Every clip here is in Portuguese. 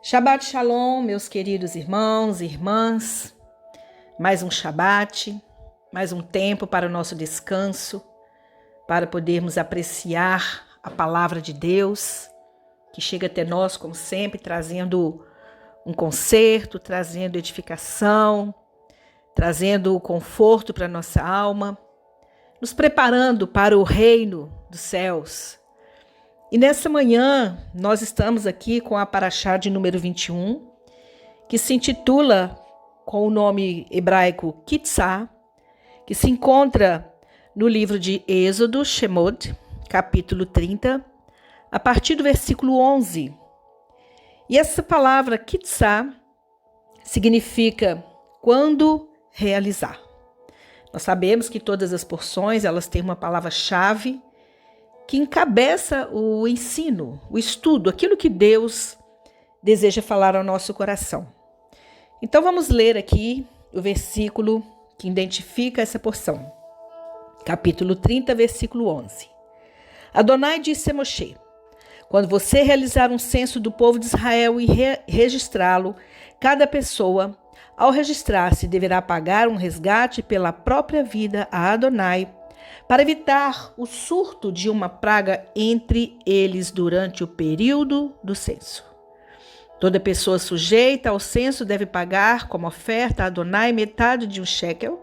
Shabbat Shalom, meus queridos irmãos e irmãs. Mais um Shabbat, mais um tempo para o nosso descanso, para podermos apreciar a palavra de Deus, que chega até nós, como sempre, trazendo um conserto, trazendo edificação, trazendo conforto para a nossa alma, nos preparando para o reino dos céus. E nessa manhã, nós estamos aqui com a Parashá de número 21, que se intitula com o nome hebraico Kitzá, que se encontra no livro de Êxodo, Shemot, capítulo 30, a partir do versículo 11. E essa palavra Kitzá significa quando realizar. Nós sabemos que todas as porções, elas têm uma palavra-chave que encabeça o ensino, o estudo, aquilo que Deus deseja falar ao nosso coração. Então vamos ler aqui o versículo que identifica essa porção. Capítulo 30, versículo 11. Adonai disse a Moshe: quando você realizar um censo do povo de Israel e registrá-lo, cada pessoa, ao registrar-se, deverá pagar um resgate pela própria vida a Adonai, para evitar o surto de uma praga entre eles durante o período do censo. Toda pessoa sujeita ao censo deve pagar como oferta a Adonai metade de um shekel,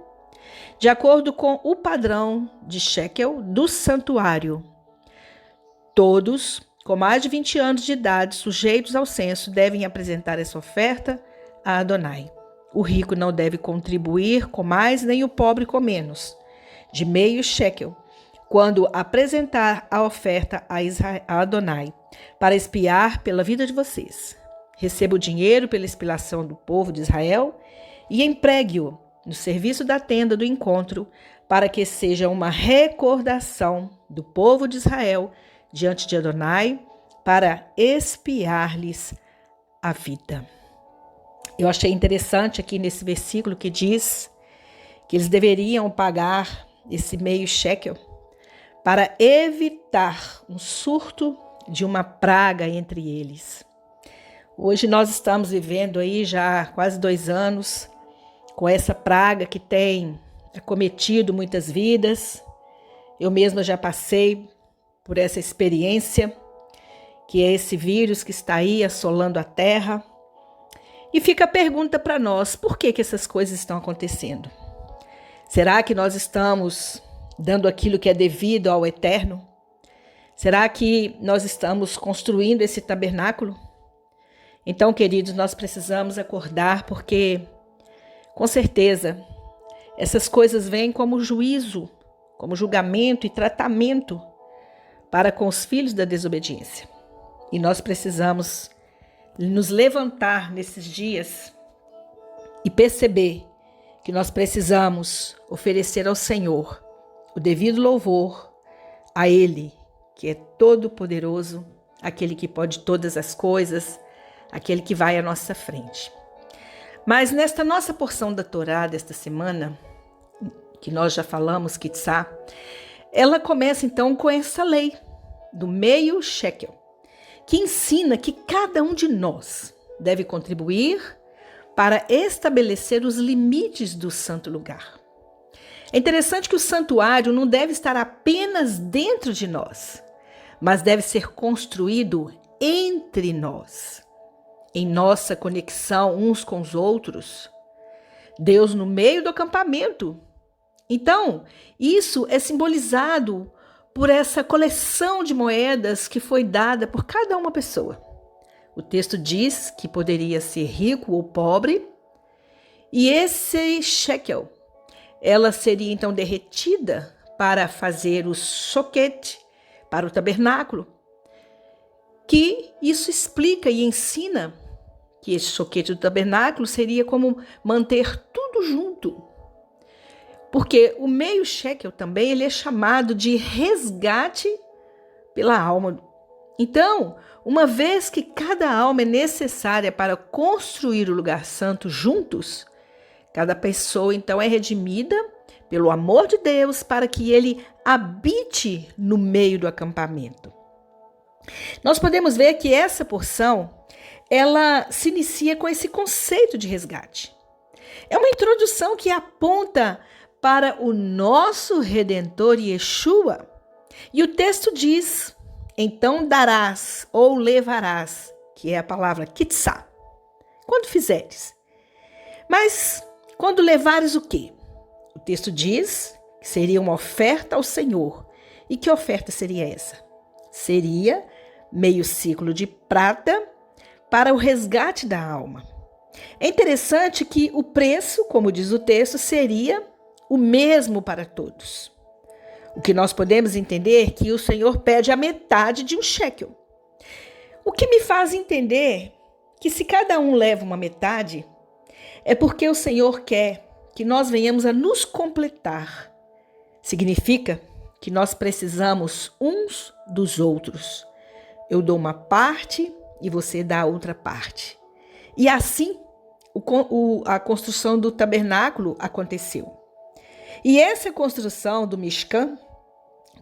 de acordo com o padrão de shekel do santuário. Todos com mais de 20 anos de idade sujeitos ao censo devem apresentar essa oferta a Adonai. O rico não deve contribuir com mais, nem o pobre com menos, de meio shekel, quando apresentar a oferta a Adonai, para expiar pela vida de vocês. Receba o dinheiro pela expiação do povo de Israel e empregue-o no serviço da tenda do encontro, para que seja uma recordação do povo de Israel diante de Adonai, para expiar-lhes a vida. Eu achei interessante aqui nesse versículo que diz que eles deveriam pagar esse meio shekel para evitar um surto de uma praga entre eles. Hoje nós estamos vivendo aí já há quase 2 anos com essa praga que tem acometido muitas vidas. Eu mesma já passei por essa experiência, que é esse vírus que está aí assolando a terra. E fica a pergunta para nós, por que essas coisas estão acontecendo? Será que nós estamos dando aquilo que é devido ao Eterno? Será que nós estamos construindo esse tabernáculo? Então, queridos, nós precisamos acordar, porque, com certeza, essas coisas vêm como juízo, como julgamento e tratamento para com os filhos da desobediência. E nós precisamos nos levantar nesses dias e perceber que nós precisamos oferecer ao Senhor o devido louvor a Ele, que é todo poderoso, aquele que pode todas as coisas, aquele que vai à nossa frente. Mas nesta nossa porção da Torá desta semana, que nós já falamos, Kitzá, ela começa então com essa lei do meio shekel, que ensina que cada um de nós deve contribuir para estabelecer os limites do santo lugar. É interessante que o santuário não deve estar apenas dentro de nós, mas deve ser construído entre nós, em nossa conexão uns com os outros. Deus no meio do acampamento. Então, isso é simbolizado por essa coleção de moedas que foi dada por cada uma pessoa. O texto diz que poderia ser rico ou pobre, e esse shekel, ela seria então derretida para fazer o soquete, para o tabernáculo, que isso explica e ensina que esse soquete do tabernáculo seria como manter tudo junto. Porque o meio shekel também ele é chamado de resgate pela alma. Então, uma vez que cada alma é necessária para construir o lugar santo juntos, cada pessoa então é redimida pelo amor de Deus para que ele habite no meio do acampamento. Nós podemos ver que essa porção ela se inicia com esse conceito de resgate. É uma introdução que aponta para o nosso Redentor Yeshua. E o texto diz: então darás ou levarás, que é a palavra kitzá, quando fizeres. Mas quando levares o quê? O texto diz que seria uma oferta ao Senhor. E que oferta seria essa? Seria meio ciclo de prata para o resgate da alma. É interessante que o preço, como diz o texto, seria o mesmo para todos. O que nós podemos entender é que o Senhor pede a metade de um shekel. O que me faz entender que se cada um leva uma metade, é porque o Senhor quer que nós venhamos a nos completar. Significa que nós precisamos uns dos outros. Eu dou uma parte e você dá a outra parte. E assim a construção do tabernáculo aconteceu. E essa construção do Mishkan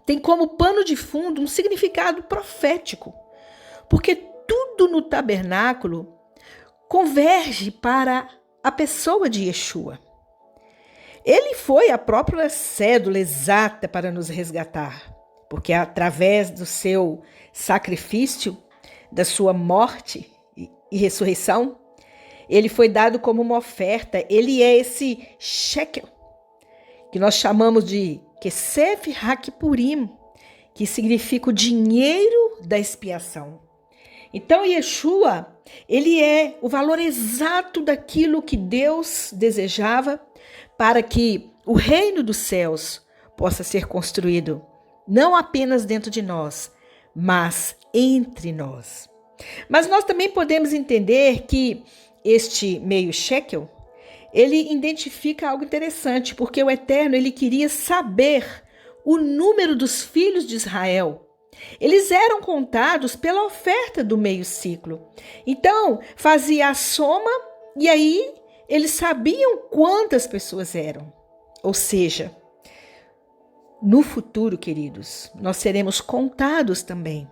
tem como pano de fundo um significado profético, porque tudo no tabernáculo converge para a pessoa de Yeshua. Ele foi a própria cédula exata para nos resgatar, porque através do seu sacrifício, da sua morte e ressurreição, ele foi dado como uma oferta. Ele é esse shekel, que nós chamamos de Kesef Hakipurim, que significa o dinheiro da expiação. Então, Yeshua, ele é o valor exato daquilo que Deus desejava para que o reino dos céus possa ser construído, não apenas dentro de nós, mas entre nós. Mas nós também podemos entender que este meio shekel, ele identifica algo interessante, porque o Eterno, ele queria saber o número dos filhos de Israel. Eles eram contados pela oferta do meio ciclo. Então, fazia a soma e aí eles sabiam quantas pessoas eram. Ou seja, no futuro, queridos, nós seremos contados também.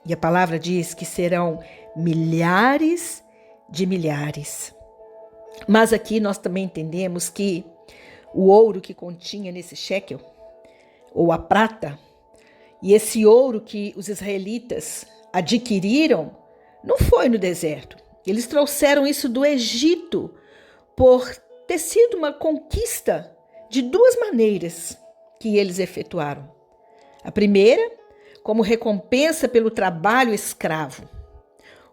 E a palavra diz que serão milhares de milhares. Mas aqui nós também entendemos que o ouro que continha nesse shekel, ou a prata, e esse ouro que os israelitas adquiriram, não foi no deserto. Eles trouxeram isso do Egito por ter sido uma conquista de duas maneiras que eles efetuaram. A primeira, como recompensa pelo trabalho escravo,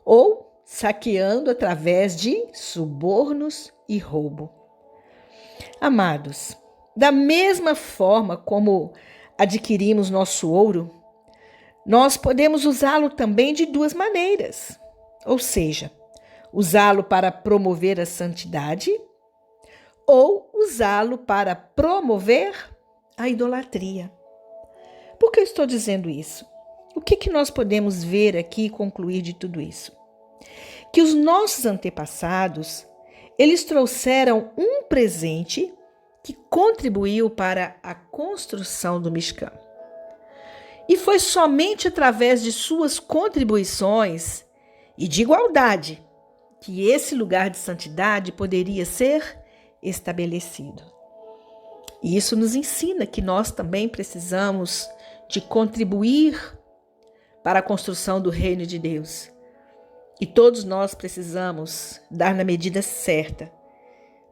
ou saqueando através de subornos e roubo. Amados, da mesma forma como adquirimos nosso ouro, nós podemos usá-lo também de duas maneiras. Ou seja, usá-lo para promover a santidade ou usá-lo para promover a idolatria. Por que eu estou dizendo isso? O que nós podemos ver aqui e concluir de tudo isso? Que os nossos antepassados, eles trouxeram um presente que contribuiu para a construção do Mishkan. E foi somente através de suas contribuições e de igualdade que esse lugar de santidade poderia ser estabelecido. E isso nos ensina que nós também precisamos de contribuir para a construção do reino de Deus. E todos nós precisamos dar na medida certa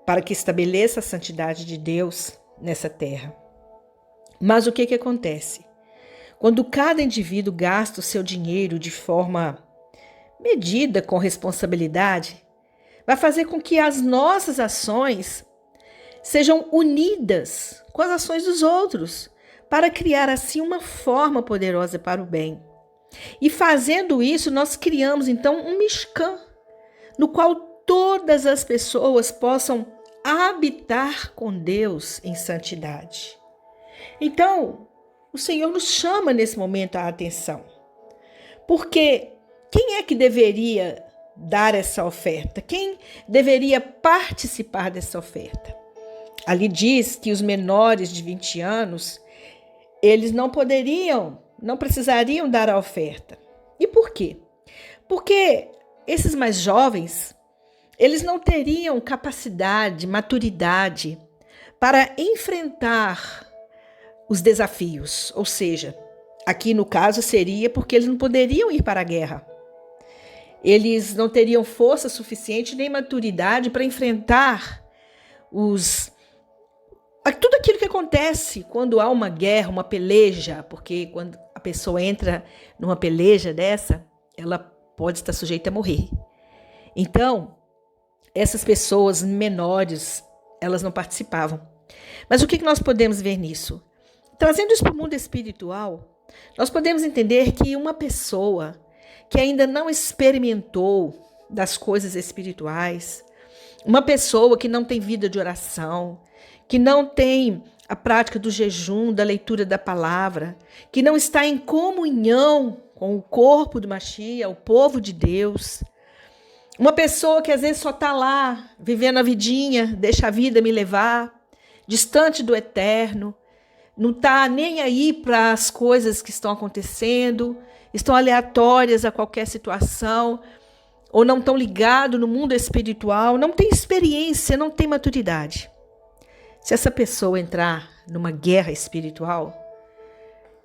para que estabeleça a santidade de Deus nessa terra. Mas o que acontece? Quando cada indivíduo gasta o seu dinheiro de forma medida, com responsabilidade, vai fazer com que as nossas ações sejam unidas com as ações dos outros, para criar assim uma forma poderosa para o bem. E fazendo isso, nós criamos então um Mishkan, no qual todas as pessoas possam habitar com Deus em santidade. Então, o Senhor nos chama nesse momento a atenção. Porque quem é que deveria dar essa oferta? Quem deveria participar dessa oferta? Ali diz que os menores de 20 anos, eles não precisariam dar a oferta. E por quê? Porque esses mais jovens, eles não teriam capacidade, maturidade para enfrentar os desafios. Ou seja, aqui no caso seria porque eles não poderiam ir para a guerra. Eles não teriam força suficiente nem maturidade para enfrentar tudo aquilo que acontece quando há uma guerra, uma peleja, porque quando a pessoa entra numa peleja dessa, ela pode estar sujeita a morrer. Então, essas pessoas menores, elas não participavam. Mas o que nós podemos ver nisso? Trazendo isso para o mundo espiritual, nós podemos entender que uma pessoa que ainda não experimentou das coisas espirituais, uma pessoa que não tem vida de oração, que não tem a prática do jejum, da leitura da palavra, que não está em comunhão com o corpo do Mashiach, o povo de Deus, uma pessoa que às vezes só está lá, vivendo a vidinha, deixa a vida me levar, distante do eterno, não está nem aí para as coisas que estão acontecendo, estão aleatórias a qualquer situação, ou não estão ligados no mundo espiritual, não tem experiência, não tem maturidade. Se essa pessoa entrar numa guerra espiritual,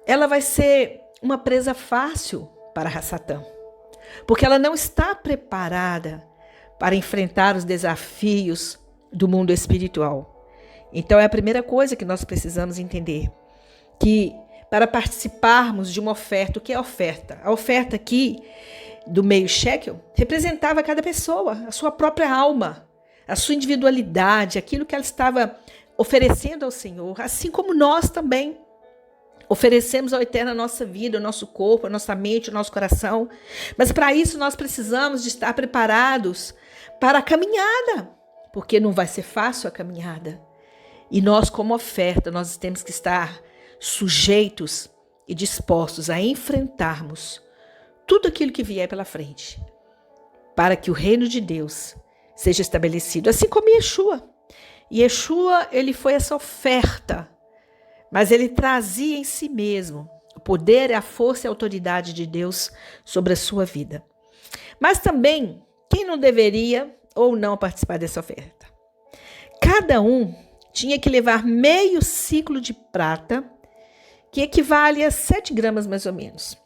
ela vai ser uma presa fácil para Satã, porque ela não está preparada para enfrentar os desafios do mundo espiritual. Então é a primeira coisa que nós precisamos entender, que para participarmos de uma oferta, o que é oferta? A oferta aqui do meio shekel representava cada pessoa, a sua própria alma, a sua individualidade, aquilo que ela estava oferecendo ao Senhor, assim como nós também oferecemos ao Eterno a nossa vida, o nosso corpo, a nossa mente, o nosso coração. Mas para isso nós precisamos de estar preparados para a caminhada, porque não vai ser fácil a caminhada. E nós, como oferta, nós temos que estar sujeitos e dispostos a enfrentarmos tudo aquilo que vier pela frente, para que o reino de Deus seja estabelecido, assim como Yeshua. Yeshua, ele foi essa oferta, mas ele trazia em si mesmo o poder, a força e a autoridade de Deus sobre a sua vida. Mas também, quem não deveria ou não participar dessa oferta? Cada um tinha que levar meio ciclo de prata, que equivale a 7 gramas mais ou menos.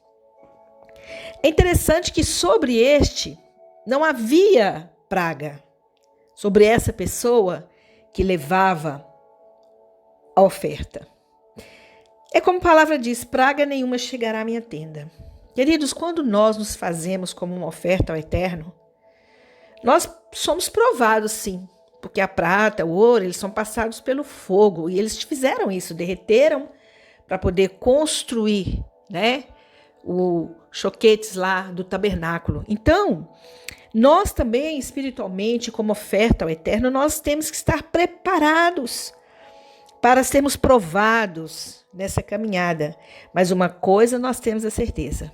É interessante que sobre este não havia praga, sobre essa pessoa que levava a oferta. É como a palavra diz, praga nenhuma chegará à minha tenda. Queridos, quando nós nos fazemos como uma oferta ao Eterno, nós somos provados sim, porque a prata, o ouro, eles são passados pelo fogo, e eles fizeram isso, derreteram para poder construir, o choquetes lá do tabernáculo. Então, nós também, espiritualmente, como oferta ao Eterno, nós temos que estar preparados para sermos provados nessa caminhada. Mas uma coisa nós temos a certeza,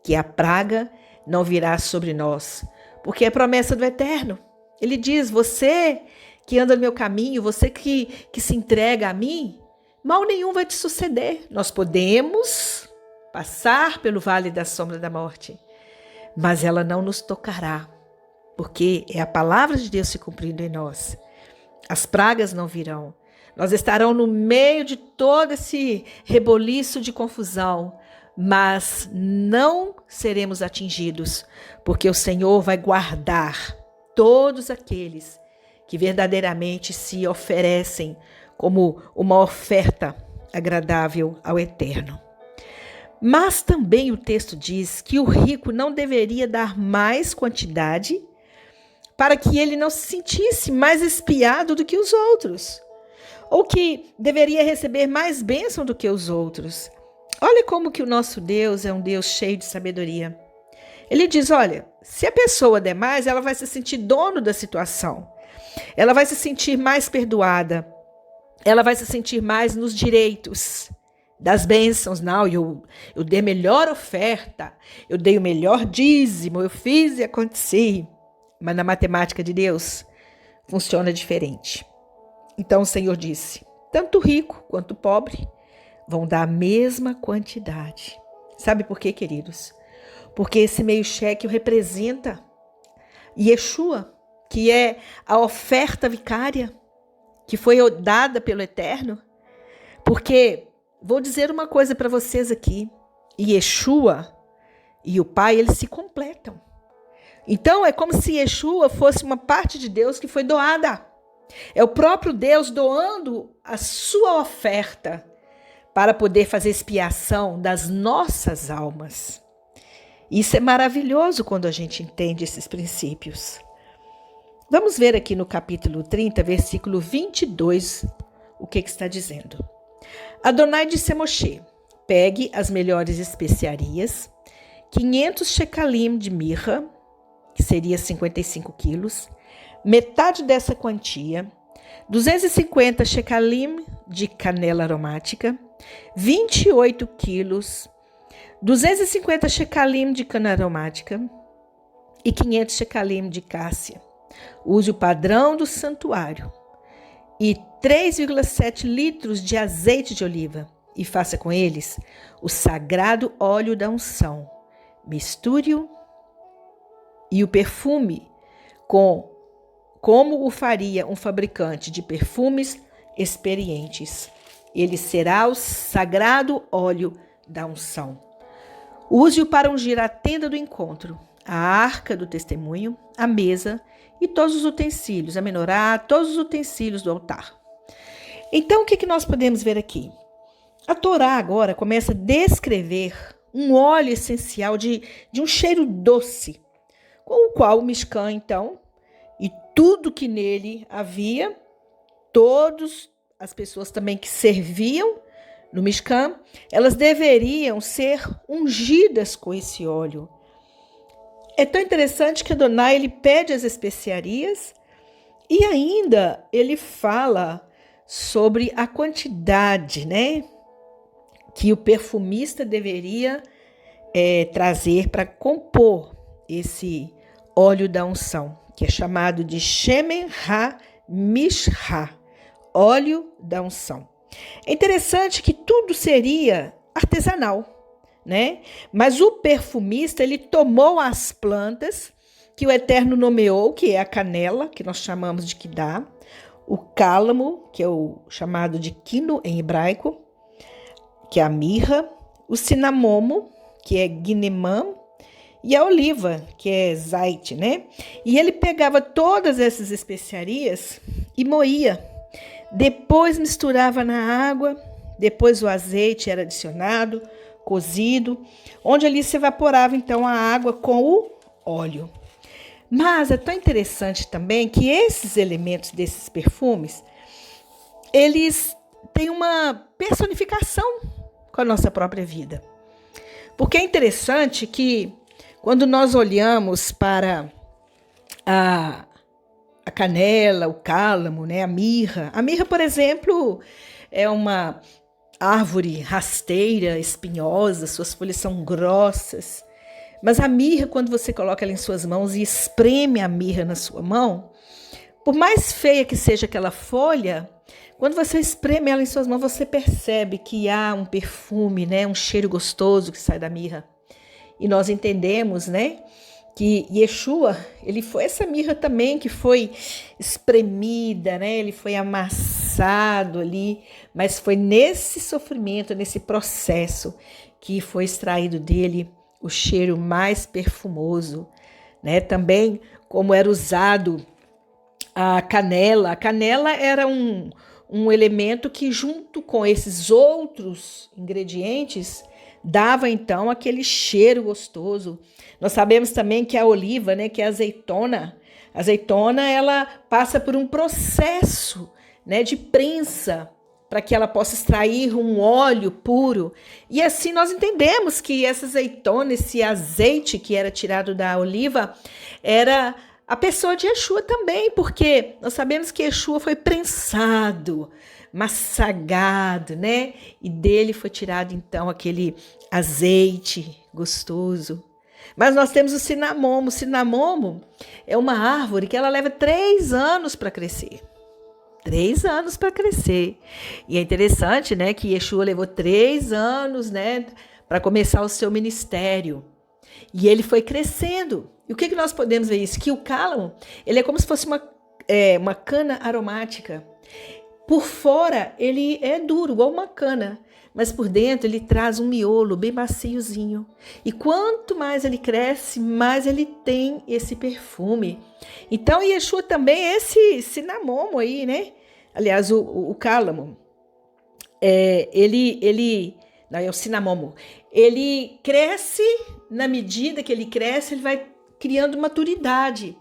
que a praga não virá sobre nós, porque é a promessa do Eterno. Ele diz, você que anda no meu caminho, você que se entrega a mim, mal nenhum vai te suceder. Nós podemos passar pelo vale da sombra da morte, mas ela não nos tocará, porque é a palavra de Deus se cumprindo em nós. As pragas não virão. Nós estaremos no meio de todo esse reboliço de confusão, mas não seremos atingidos, porque o Senhor vai guardar todos aqueles que verdadeiramente se oferecem como uma oferta agradável ao Eterno. Mas também o texto diz que o rico não deveria dar mais quantidade para que ele não se sentisse mais espiado do que os outros, ou que deveria receber mais bênção do que os outros. Olha como que o nosso Deus é um Deus cheio de sabedoria. Ele diz, olha, se a pessoa der mais, ela vai se sentir dono da situação, ela vai se sentir mais perdoada, ela vai se sentir mais nos direitos das bênçãos. Não, eu dei a melhor oferta, eu dei o melhor dízimo, eu fiz e aconteci. Mas na matemática de Deus funciona diferente. Então o Senhor disse, tanto o rico quanto o pobre vão dar a mesma quantidade. Sabe por quê, queridos? Porque esse meio shekel representa Yeshua, que é a oferta vicária que foi dada pelo Eterno. Porque vou dizer uma coisa para vocês aqui, Yeshua e o Pai, eles se completam. Então é como se Yeshua fosse uma parte de Deus que foi doada. É o próprio Deus doando a sua oferta para poder fazer expiação das nossas almas. Isso é maravilhoso quando a gente entende esses princípios. Vamos ver aqui no capítulo 30, versículo 22, o que está dizendo. Adonai disse a Moshe: pegue as melhores especiarias, 500 shecalim de mirra, que seria 55 quilos, metade dessa quantia, 250 shecalim de canela aromática, 28 quilos, 250 shecalim de cana aromática e 500 shecalim de cássia. Use o padrão do santuário e 3,7 litros de azeite de oliva e faça com eles o sagrado óleo da unção. Misture-o e o perfume como o faria um fabricante de perfumes experientes. Ele será o sagrado óleo da unção. Use-o para ungir a tenda do encontro, a arca do testemunho, a mesa e todos os utensílios, a menorá, todos os utensílios do altar. Então, o que nós podemos ver aqui? A Torá agora começa a descrever um óleo essencial de um cheiro doce, com o qual o Mishkan, então, e tudo que nele havia, todas as pessoas também que serviam no Mishkan, elas deveriam ser ungidas com esse óleo. É tão interessante que Adonai ele pede as especiarias e ainda ele fala sobre a quantidade, né, que o perfumista deveria trazer para compor esse óleo da unção, que é chamado de Shemen HaMishha, óleo da unção. É interessante que tudo seria artesanal, né? Mas o perfumista, ele tomou as plantas que o Eterno nomeou, que é a canela, que nós chamamos de Kidá, o cálamo, que é o chamado de quino em hebraico, que é a mirra, o cinamomo, que é guinemã, e a oliva, que é zait, né? E ele pegava todas essas especiarias e moía. Depois misturava na água, depois o azeite era adicionado, cozido, onde ali se evaporava então a água com o óleo. Mas é tão interessante também que esses elementos desses perfumes, eles têm uma personificação com a nossa própria vida. Porque é interessante que quando nós olhamos para a canela, o cálamo, né, a mirra, por exemplo, é uma árvore rasteira, espinhosa, suas folhas são grossas. Mas a mirra, quando você coloca ela em suas mãos e espreme a mirra na sua mão, por mais feia que seja aquela folha, quando você espreme ela em suas mãos, você percebe que há um perfume, né, um cheiro gostoso que sai da mirra. E nós entendemos, né, que Yeshua, ele foi essa mirra também que foi espremida, né, ele foi amassado ali, mas foi nesse sofrimento, nesse processo que foi extraído dele o cheiro mais perfumoso, né? Também como era usado a canela era um elemento que junto com esses outros ingredientes dava então aquele cheiro gostoso. Nós sabemos também que a oliva, né, que é a azeitona ela passa por um processo, né, de prensa para que ela possa extrair um óleo puro. E assim nós entendemos que essa azeitona, esse azeite que era tirado da oliva, era a pessoa de Yeshua também, porque nós sabemos que Yeshua foi prensado, massagado, né? E dele foi tirado então aquele azeite gostoso. Mas nós temos o cinamomo. O cinamomo é uma árvore que ela leva 3 anos para crescer. 3 anos para crescer. E é interessante, né, que Yeshua levou 3 anos, né, para começar o seu ministério. E ele foi crescendo. E o que nós podemos ver isso? Que o cálamo, ele é como se fosse uma cana aromática. Por fora, ele é duro, igual uma cana, mas por dentro ele traz um miolo bem maciozinho. E quanto mais ele cresce, mais ele tem esse perfume. Então, Yeshua também é esse cinamomo aí, né? Aliás, o cálamo, não, é o cinamomo. Ele cresce, na medida que ele cresce, ele vai criando maturidade.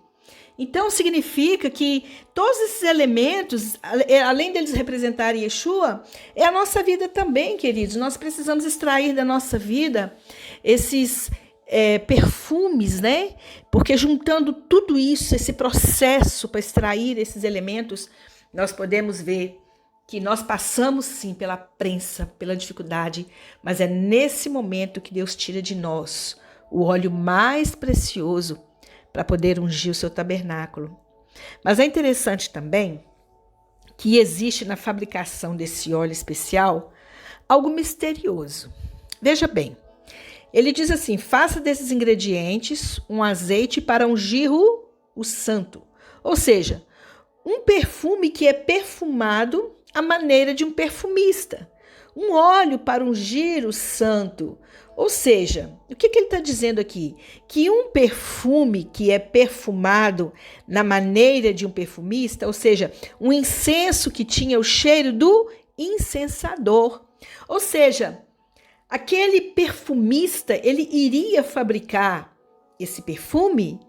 Então, significa que todos esses elementos, além deles representarem Yeshua, é a nossa vida também, queridos. Nós precisamos extrair da nossa vida esses perfumes, né? Porque juntando tudo isso, esse processo para extrair esses elementos, nós podemos ver que nós passamos sim pela prensa, pela dificuldade, mas é nesse momento que Deus tira de nós o óleo mais precioso para poder ungir o seu tabernáculo. Mas é interessante também que existe na fabricação desse óleo especial algo misterioso. Veja bem, ele diz assim: faça desses ingredientes um azeite para ungir o santo. Ou seja, um perfume que é perfumado à maneira de um perfumista. Um óleo para ungir o santo. Ou seja, o que ele está dizendo aqui? Que um perfume que é perfumado na maneira de um perfumista, ou seja, um incenso que tinha o cheiro do incensador. Ou seja, aquele perfumista, ele iria fabricar esse perfume,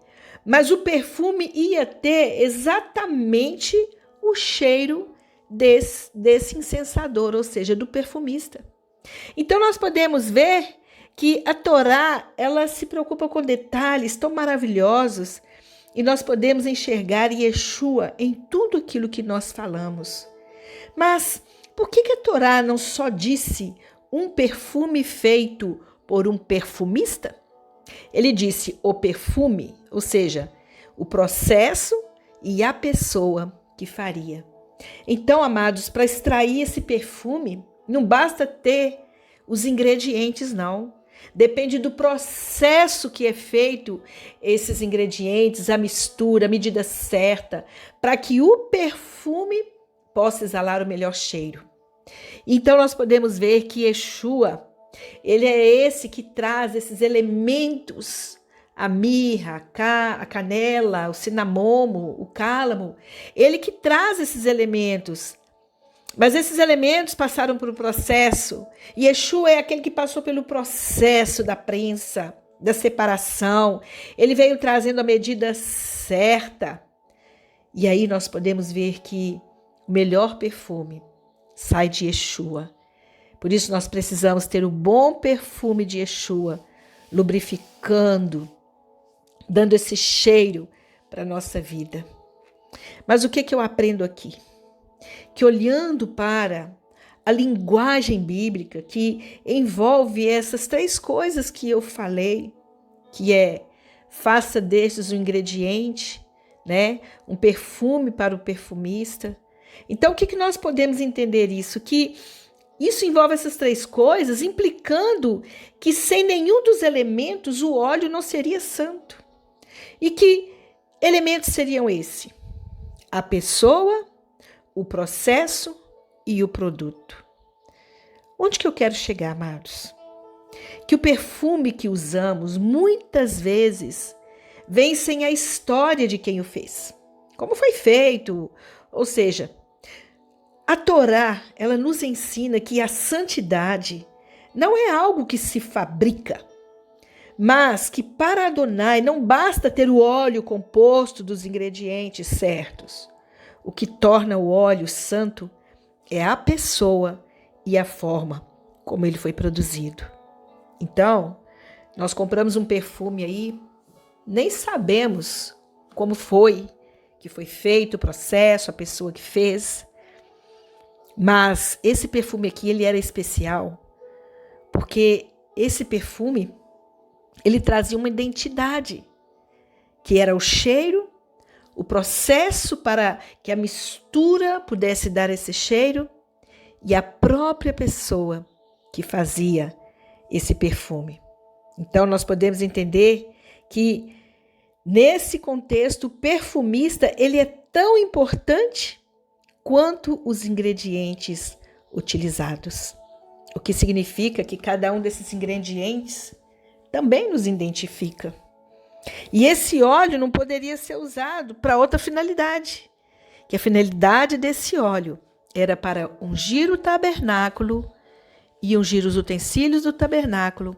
mas o perfume ia ter exatamente o cheiro desse incensador, ou seja, do perfumista. Então nós podemos ver que a Torá, ela se preocupa com detalhes tão maravilhosos e nós podemos enxergar Yeshua em tudo aquilo que nós falamos. Mas por que a Torá não só disse um perfume feito por um perfumista? Ele disse o perfume, ou seja, o processo e a pessoa que faria. Então, amados, para extrair esse perfume, não basta ter os ingredientes, não. Depende do processo que é feito esses ingredientes, a mistura, a medida certa, para que o perfume possa exalar o melhor cheiro. Então, nós podemos ver que Yeshua, ele é esse que traz esses elementos, a mirra, a canela, o cinamomo, o cálamo, ele que traz esses elementos. Mas esses elementos passaram por um processo. Yeshua é aquele que passou pelo processo da prensa, da separação. Ele veio trazendo a medida certa. E aí nós podemos ver que o melhor perfume sai de Yeshua. Por isso nós precisamos ter o bom perfume de Yeshua, lubrificando, dando esse cheiro para a nossa vida. Mas o que eu aprendo aqui? Que olhando para a linguagem bíblica que envolve essas três coisas que eu falei, que é faça destes um ingrediente, né? Um perfume para o perfumista. Então, o que nós podemos entender isso? Que isso envolve essas três coisas, implicando que sem nenhum dos elementos o óleo não seria santo. E que elementos seriam esses? A pessoa, o processo e o produto. Onde que eu quero chegar, amados? Que o perfume que usamos muitas vezes vem sem a história de quem o fez. Como foi feito? Ou seja, a Torá, ela nos ensina que a santidade não é algo que se fabrica, mas que para Adonai não basta ter o óleo composto dos ingredientes certos. O que torna o óleo santo é a pessoa e a forma como ele foi produzido. Então, nós compramos um perfume aí, nem sabemos como foi que foi feito o processo, a pessoa que fez. Mas esse perfume aqui, ele era especial, porque esse perfume, ele trazia uma identidade, que era o cheiro, o processo para que a mistura pudesse dar esse cheiro e a própria pessoa que fazia esse perfume. Então, nós podemos entender que Nesse contexto, o perfumista ele é tão importante quanto os ingredientes utilizados. O que significa que cada um desses ingredientes também nos identifica. E esse óleo não poderia ser usado para outra finalidade, que a finalidade desse óleo era para ungir o tabernáculo e ungir os utensílios do tabernáculo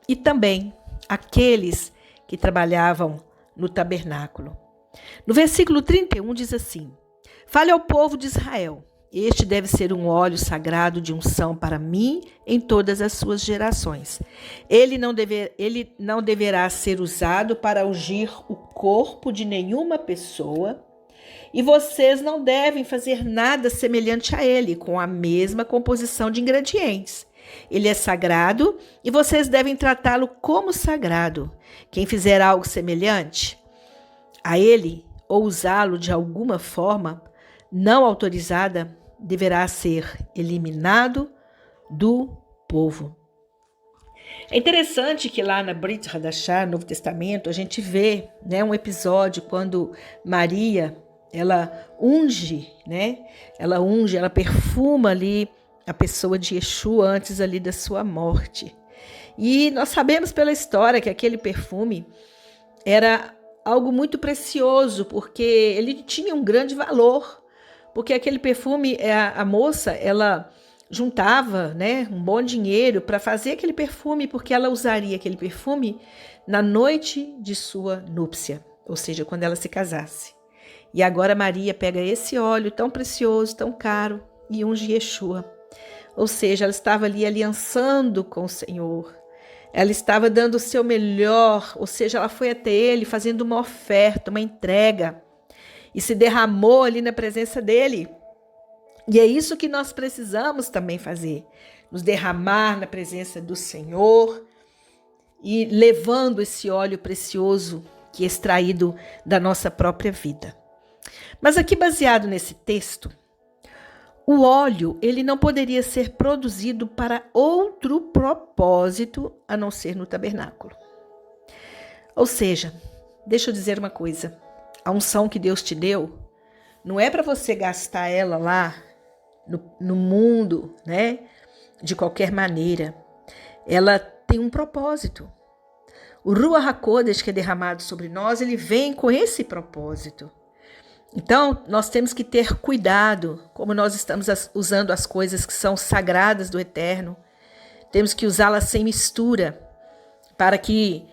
e também aqueles que trabalhavam no tabernáculo. No versículo 31 diz assim: fale ao povo de Israel, este deve ser um óleo sagrado de unção para mim em todas as suas gerações. Ele não deverá ser usado para ungir o corpo de nenhuma pessoa, e vocês não devem fazer nada semelhante a ele, com a mesma composição de ingredientes. Ele é sagrado e vocês devem tratá-lo como sagrado. Quem fizer algo semelhante a ele ou usá-lo de alguma forma não autorizada deverá ser eliminado do povo. É interessante que lá na Brit Hadashah, no Novo Testamento, a gente vê, né, um episódio quando Maria, ela unge, ela perfuma ali a pessoa de Yeshua antes ali da sua morte. E nós sabemos pela história que aquele perfume era algo muito precioso, porque ele tinha um grande valor, porque aquele perfume, a moça, ela juntava, né, um bom dinheiro para fazer aquele perfume, porque ela usaria aquele perfume na noite de sua núpcia, ou seja, quando ela se casasse. E agora Maria pega esse óleo tão precioso, tão caro, e unge Yeshua. Ou seja, ela estava ali aliançando com o Senhor. Ela estava dando o seu melhor, ou seja, ela foi até ele fazendo uma oferta, uma entrega, e se derramou ali na presença dele. E é isso que nós precisamos também fazer, nos derramar na presença do Senhor e levando esse óleo precioso que é extraído da nossa própria vida. Mas aqui, baseado nesse texto, o óleo ele não poderia ser produzido para outro propósito a não ser no tabernáculo. Ou seja, deixa eu dizer uma coisa, a unção que Deus te deu não é para você gastar ela lá no mundo, né? De qualquer maneira. Ela tem um propósito. O Ruach HaKodesh que é derramado sobre nós, ele vem com esse propósito. Então, nós temos que ter cuidado como nós estamos usando as coisas que são sagradas do Eterno. Temos que usá-las sem mistura, para que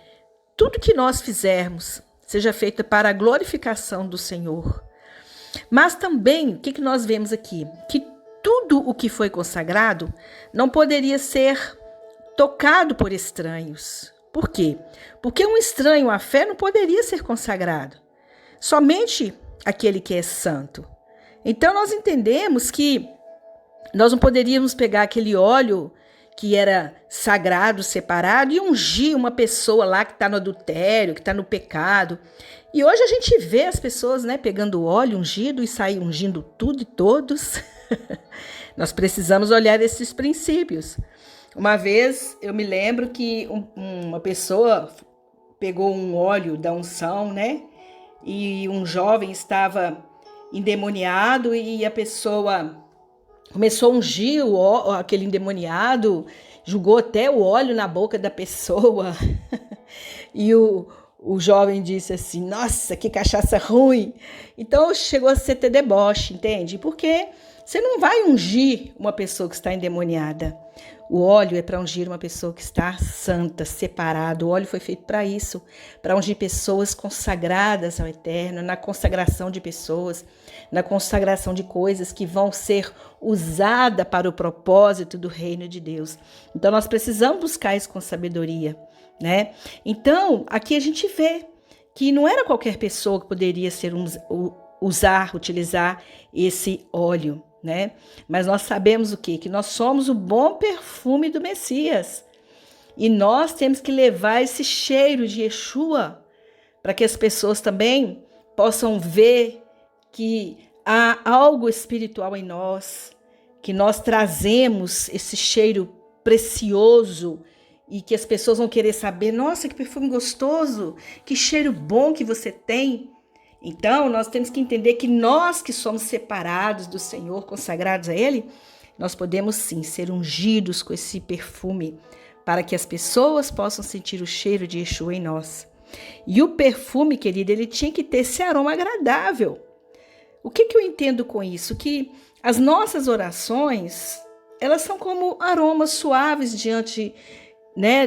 tudo que nós fizermos seja feito para a glorificação do Senhor. Mas também, o que nós vemos aqui? Que tudo o que foi consagrado não poderia ser tocado por estranhos. Por quê? Porque um estranho à fé não poderia ser consagrado. Somente aquele que é santo. Então nós entendemos que nós não poderíamos pegar aquele óleo que era sagrado, separado, e ungir uma pessoa lá que está no adultério, que está no pecado. E hoje a gente vê as pessoas, né, pegando óleo ungido e sair ungindo tudo e todos. Nós precisamos olhar esses princípios. Uma vez eu me lembro que uma pessoa pegou um óleo da unção, né? E um jovem estava endemoniado e a pessoa começou a ungir aquele endemoniado, jogou até o óleo na boca da pessoa. E o jovem disse assim, nossa, que cachaça ruim. Então chegou a ser até deboche, entende? Porque você não vai ungir uma pessoa que está endemoniada. O óleo é para ungir uma pessoa que está santa, separada. O óleo foi feito para isso, para ungir pessoas consagradas ao Eterno, na consagração de pessoas, na consagração de coisas que vão ser usadas para o propósito do reino de Deus. Então nós precisamos buscar isso com sabedoria, né? Então aqui a gente vê que não era qualquer pessoa que poderia utilizar esse óleo, né? Mas nós sabemos o quê? Que nós somos o bom perfume do Messias. E nós temos que levar esse cheiro de Yeshua para que as pessoas também possam ver que há algo espiritual em nós, que nós trazemos esse cheiro precioso e que as pessoas vão querer saber, nossa, que perfume gostoso, que cheiro bom que você tem. Então, nós temos que entender que nós que somos separados do Senhor, consagrados a Ele, nós podemos sim ser ungidos com esse perfume para que as pessoas possam sentir o cheiro de Yeshua em nós. E o perfume, querido, ele tinha que ter esse aroma agradável. O que eu entendo com isso? Que as nossas orações, elas são como aromas suaves diante,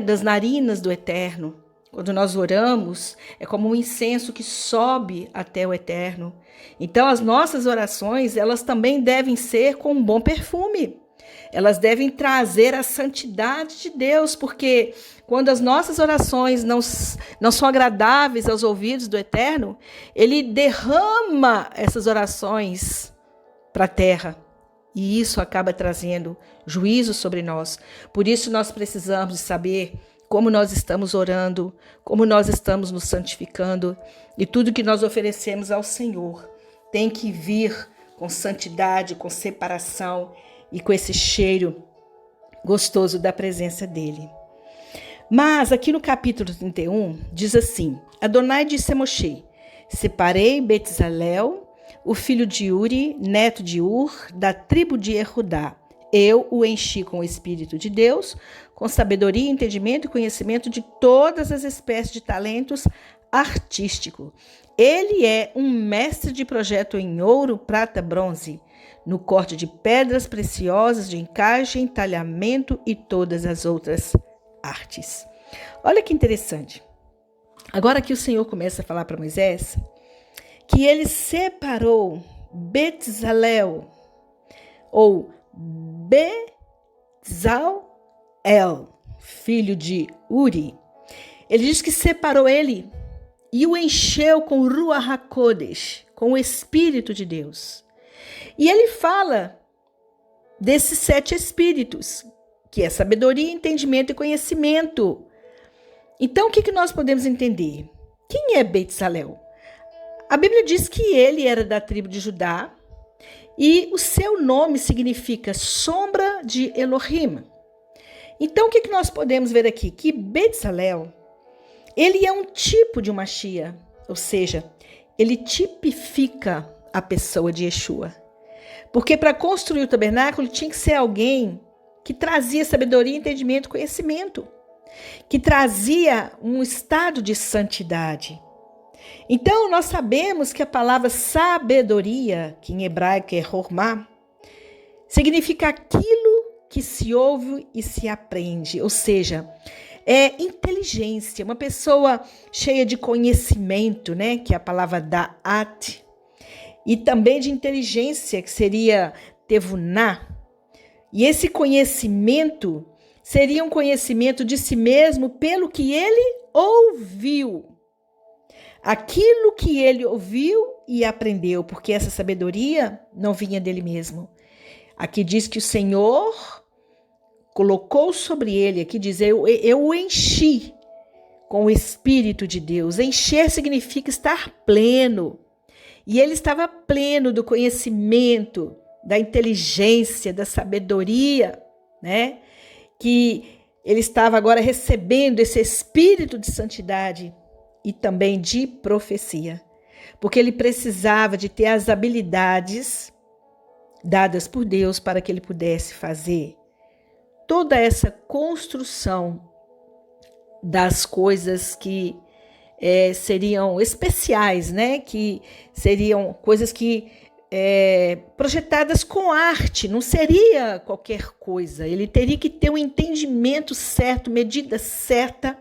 das narinas do Eterno. Quando nós oramos, é como um incenso que sobe até o Eterno. Então, as nossas orações, elas também devem ser com um bom perfume. Elas devem trazer a santidade de Deus, porque quando as nossas orações não são agradáveis aos ouvidos do Eterno, Ele derrama essas orações para a terra. E isso acaba trazendo juízo sobre nós. Por isso nós precisamos de saber como nós estamos orando, como nós estamos nos santificando, e tudo que nós oferecemos ao Senhor tem que vir com santidade, com separação e com esse cheiro gostoso da presença dele. Mas aqui no capítulo 31 diz assim: Adonai disse a Moshe: separei Betzalel, o filho de Uri, neto de Ur, da tribo de Erudá. Eu o enchi com o Espírito de Deus, com sabedoria, entendimento e conhecimento de todas as espécies de talentos artísticos. Ele é um mestre de projeto em ouro, prata, bronze, no corte de pedras preciosas, de encaixe, entalhamento e todas as outras artes. Olha que interessante. Agora que o Senhor começa a falar para Moisés que ele separou Betzalel, ou Bezalel, filho de Uri. Ele diz que separou ele e o encheu com Ruach HaKodesh, com o Espírito de Deus. E ele fala desses 7 espíritos, que é sabedoria, entendimento e conhecimento. Então, o que nós podemos entender? Quem é Betzalel? A Bíblia diz que ele era da tribo de Judá e o seu nome significa sombra de Elohim. Então, o que nós podemos ver aqui? Que Betzalel, ele é um tipo de Mashiach, ou seja, ele tipifica a pessoa de Yeshua. Porque para construir o tabernáculo tinha que ser alguém que trazia sabedoria, entendimento e conhecimento, que trazia um estado de santidade. Então, nós sabemos que a palavra sabedoria, que em hebraico é hormá, significa aquilo que se ouve e se aprende, ou seja, é inteligência, uma pessoa cheia de conhecimento, que é a palavra da'at, e também de inteligência, que seria tevuná. E esse conhecimento seria um conhecimento de si mesmo pelo que ele ouviu. Aquilo que ele ouviu e aprendeu, porque essa sabedoria não vinha dele mesmo. Aqui diz que o Senhor colocou sobre ele, aqui diz, eu o enchi com o Espírito de Deus. Encher significa estar pleno. E ele estava pleno do conhecimento, da inteligência, da sabedoria, que ele estava agora recebendo esse Espírito de santidade e também de profecia, porque ele precisava de ter as habilidades dadas por Deus para que ele pudesse fazer toda essa construção das coisas que seriam especiais, que seriam coisas que projetadas com arte, não seria qualquer coisa. Ele teria que ter um entendimento certo, medida certa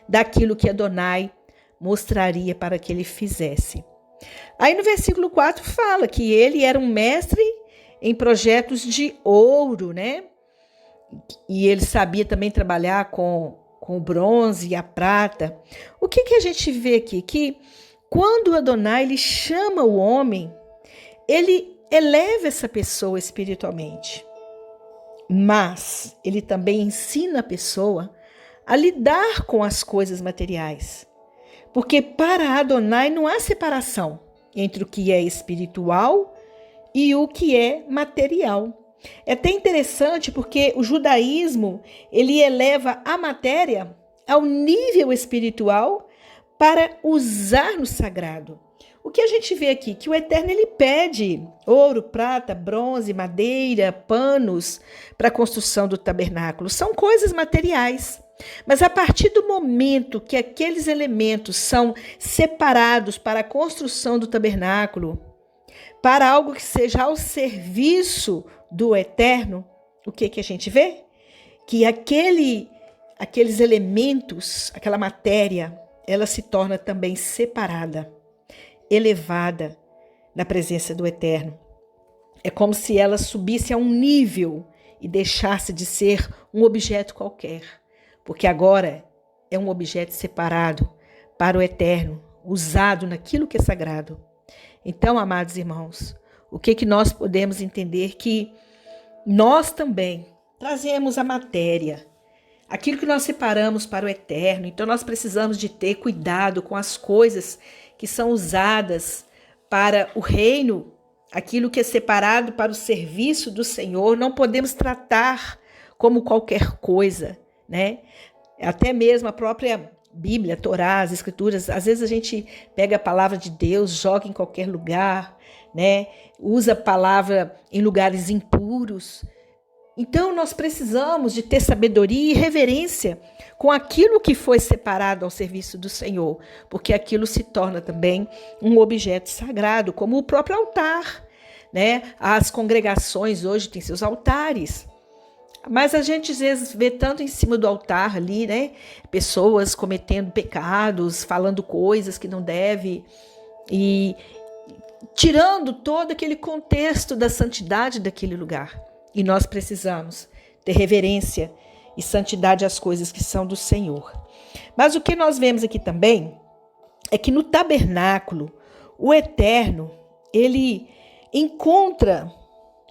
daquilo que Adonai mostraria para que ele fizesse. Aí no versículo 4 fala que ele era um mestre em projetos de ouro, E ele sabia também trabalhar com o bronze e a prata. O que a gente vê aqui? Que quando Adonai ele chama o homem, ele eleva essa pessoa espiritualmente. Mas ele também ensina a pessoa a lidar com as coisas materiais. Porque para Adonai não há separação entre o que é espiritual e o que é material. É até interessante porque o judaísmo, ele eleva a matéria ao nível espiritual para usar no sagrado. O que a gente vê aqui? Que o Eterno ele pede ouro, prata, bronze, madeira, panos para a construção do tabernáculo. São coisas materiais. Mas a partir do momento que aqueles elementos são separados para a construção do tabernáculo, para algo que seja ao serviço do Eterno, o que a gente vê? Que aqueles elementos, aquela matéria, ela se torna também separada, elevada na presença do Eterno. É como se ela subisse a um nível e deixasse de ser um objeto qualquer, porque agora é um objeto separado para o Eterno, usado naquilo que é sagrado. Então, amados irmãos, o que nós podemos entender? Que nós também trazemos a matéria, aquilo que nós separamos para o Eterno. Então, nós precisamos de ter cuidado com as coisas que são usadas para o reino, aquilo que é separado para o serviço do Senhor. Não podemos tratar como qualquer coisa, né? Até mesmo a própria Bíblia, a Torá, as Escrituras, às vezes a gente pega a palavra de Deus, joga em qualquer lugar, né? Usa a palavra em lugares impuros. Então nós precisamos de ter sabedoria e reverência com aquilo que foi separado ao serviço do Senhor, porque aquilo se torna também um objeto sagrado, como o próprio altar, né? As congregações hoje têm seus altares. Mas a gente às vezes vê tanto em cima do altar ali, né? Pessoas cometendo pecados, falando coisas que não deve e tirando todo aquele contexto da santidade daquele lugar. E nós precisamos ter reverência e santidade às coisas que são do Senhor. Mas o que nós vemos aqui também é que no tabernáculo, o Eterno, ele encontra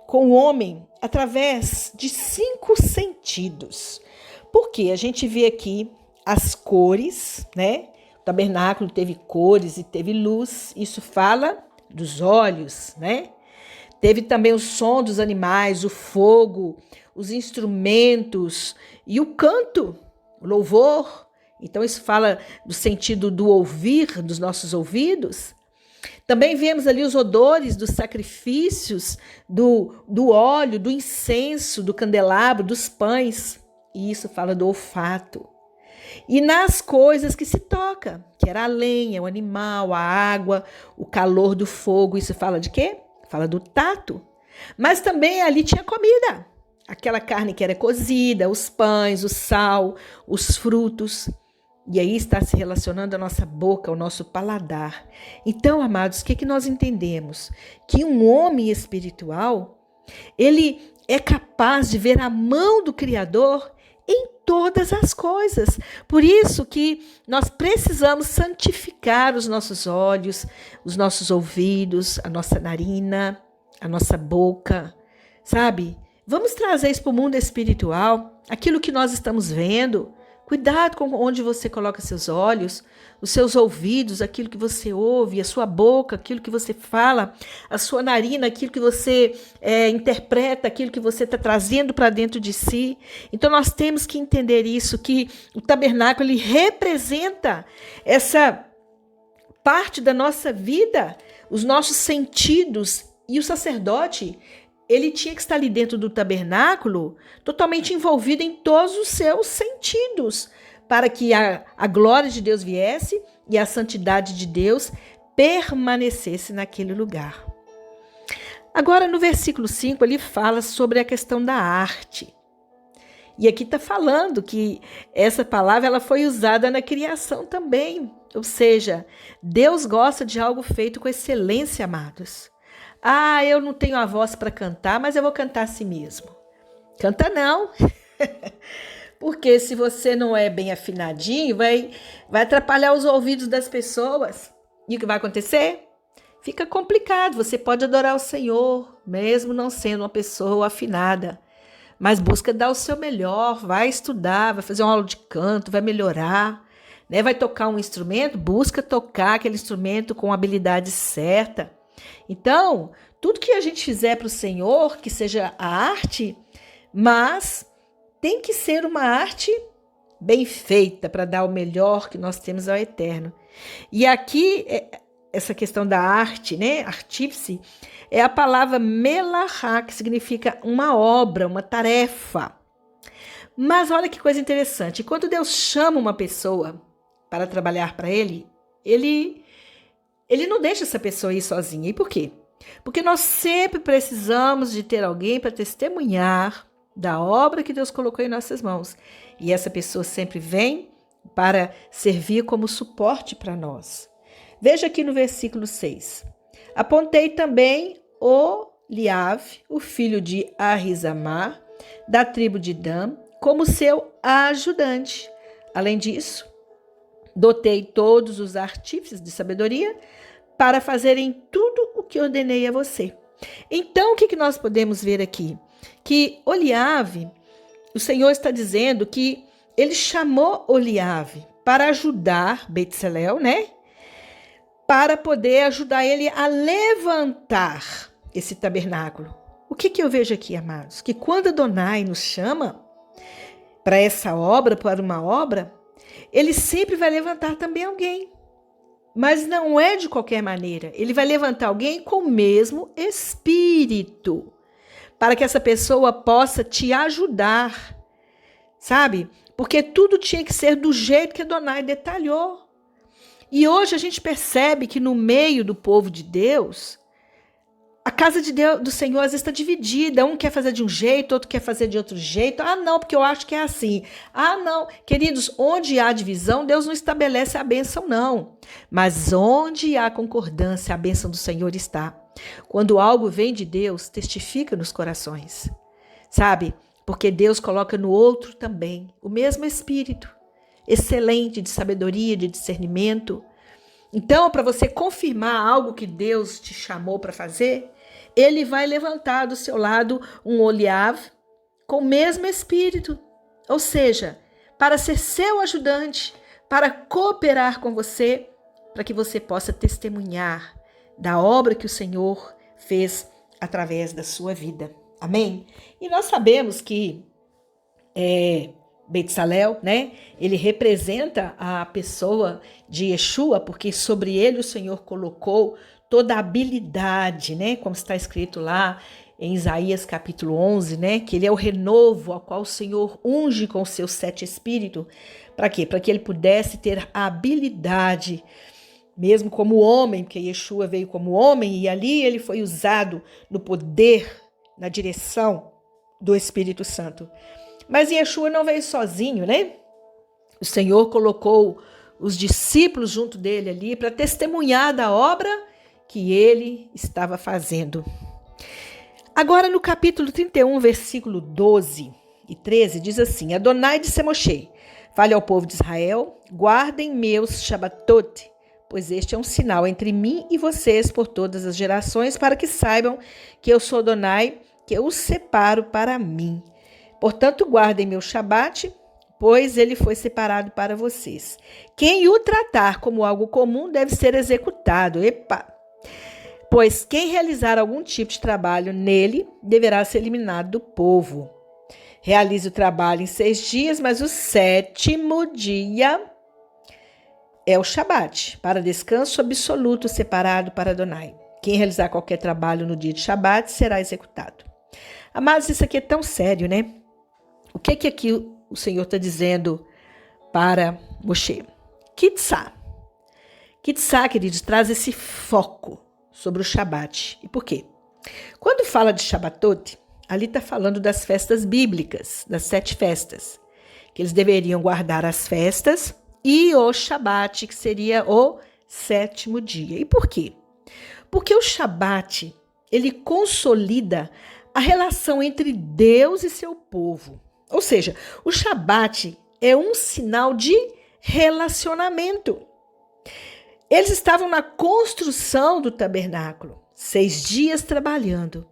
com o homem através de 5 sentidos. Porque a gente vê aqui as cores, né? O tabernáculo teve cores e teve luz. Isso fala dos olhos, né? Teve também o som dos animais, o fogo, os instrumentos e o canto, o louvor. Então isso fala do sentido do ouvir, dos nossos ouvidos. Também vemos ali os odores dos sacrifícios, do óleo, do incenso, do candelabro, dos pães. E isso fala do olfato. E nas coisas que se toca, que era a lenha, o animal, a água, o calor do fogo. Isso fala de quê? Fala do tato. Mas também ali tinha comida. Aquela carne que era cozida, os pães, o sal, os frutos. E aí está se relacionando a nossa boca, o nosso paladar. Então, amados, o que nós entendemos? Que um homem espiritual, ele é capaz de ver a mão do Criador em todas as coisas. Por isso que nós precisamos santificar os nossos olhos, os nossos ouvidos, a nossa narina, a nossa boca, sabe? Vamos trazer isso para o mundo espiritual, aquilo que nós estamos vendo. Cuidado com onde você coloca seus olhos, os seus ouvidos, aquilo que você ouve, a sua boca, aquilo que você fala, a sua narina, aquilo que você interpreta, aquilo que você está trazendo para dentro de si. Então nós temos que entender isso, que o tabernáculo ele representa essa parte da nossa vida, os nossos sentidos, e o sacerdote ele tinha que estar ali dentro do tabernáculo, totalmente envolvido em todos os seus sentidos, para que a glória de Deus viesse e a santidade de Deus permanecesse naquele lugar. Agora, no versículo 5, ele fala sobre a questão da arte. E aqui está falando que essa palavra ela foi usada na criação também. Ou seja, Deus gosta de algo feito com excelência, amados. Ah, eu não tenho a voz para cantar, mas eu vou cantar a si mesmo. Canta não. Porque se você não é bem afinadinho, vai atrapalhar os ouvidos das pessoas. E o que vai acontecer? Fica complicado. Você pode adorar o Senhor, mesmo não sendo uma pessoa afinada. Mas busca dar o seu melhor, vai estudar, vai fazer uma aula de canto, vai melhorar. Né? Vai tocar um instrumento, busca tocar aquele instrumento com a habilidade certa. Então, tudo que a gente fizer para o Senhor, que seja a arte, mas tem que ser uma arte bem feita para dar o melhor que nós temos ao Eterno. E aqui, essa questão da arte, né? Artífice, é a palavra melahá, que significa uma obra, uma tarefa. Mas olha que coisa interessante. Quando Deus chama uma pessoa para trabalhar para Ele, Ele não deixa essa pessoa ir sozinha. E por quê? Porque nós sempre precisamos de ter alguém para testemunhar da obra que Deus colocou em nossas mãos. E essa pessoa sempre vem para servir como suporte para nós. Veja aqui no versículo 6. Apontei também Oliave, o filho de Arizamar, da tribo de Dan, como seu ajudante. Além disso, dotei todos os artífices de sabedoria para fazerem tudo o que ordenei a você. Então, o que nós podemos ver aqui? Que Oliave, o Senhor está dizendo que ele chamou Oliave para ajudar Bezalel, né? Para poder ajudar ele a levantar esse tabernáculo. O que eu vejo aqui, amados? Que quando Adonai nos chama para essa obra, para uma obra, ele sempre vai levantar também alguém. Mas não é de qualquer maneira. Ele vai levantar alguém com o mesmo espírito, para que essa pessoa possa te ajudar, sabe? Porque tudo tinha que ser do jeito que Adonai detalhou. E hoje a gente percebe que no meio do povo de Deus, a casa de Deus, do Senhor às vezes está dividida. Um quer fazer de um jeito, outro quer fazer de outro jeito. Ah, não, porque eu acho que é assim. Ah, não. Queridos, onde há divisão, Deus não estabelece a bênção, não. Mas onde há concordância, a bênção do Senhor está. Quando algo vem de Deus, testifica nos corações. Sabe? Porque Deus coloca no outro também o mesmo espírito. Excelente de sabedoria, de discernimento. Então, para você confirmar algo que Deus te chamou para fazer, ele vai levantar do seu lado um Oliave com o mesmo espírito. Ou seja, para ser seu ajudante, para cooperar com você, para que você possa testemunhar da obra que o Senhor fez através da sua vida. Amém? E nós sabemos que Bezalel, né? Ele representa a pessoa de Yeshua, porque sobre ele o Senhor colocou toda a habilidade, né? Como está escrito lá em Isaías capítulo 11, né? Que ele é o renovo ao qual o Senhor unge com os seus 7 espíritos. Para quê? Para que ele pudesse ter a habilidade, mesmo como homem, porque Yeshua veio como homem e ali ele foi usado no poder, na direção do Espírito Santo. Mas Yeshua não veio sozinho, né? O Senhor colocou os discípulos junto dele ali para testemunhar da obra que ele estava fazendo. Agora no capítulo 31, versículo 12 e 13, diz assim: Adonai disse a Moshe: fale ao povo de Israel, guardem meus Shabbatot, pois este é um sinal entre mim e vocês por todas as gerações, para que saibam que eu sou Adonai, que eu os separo para mim. Portanto, guardem meu Shabat, pois ele foi separado para vocês. Quem o tratar como algo comum deve ser executado. Pois quem realizar algum tipo de trabalho nele deverá ser eliminado do povo. Realize o trabalho em 6 dias, mas o 7º dia é o Shabat, para descanso absoluto separado para Adonai. Quem realizar qualquer trabalho no dia de Shabat será executado. Amados, isso aqui é tão sério, né? O que aqui o Senhor está dizendo para Moshe? Kitzá. Kitzá, queridos, traz esse foco sobre o Shabat. E por quê? Quando fala de Shabbatot, ali está falando das festas bíblicas, das 7 festas, que eles deveriam guardar as festas e o Shabat, que seria o 7º dia. E por quê? Porque o Shabat, ele consolida a relação entre Deus e seu povo. Ou seja, o Shabat é um sinal de relacionamento. Eles estavam na construção do tabernáculo, 6 dias trabalhando.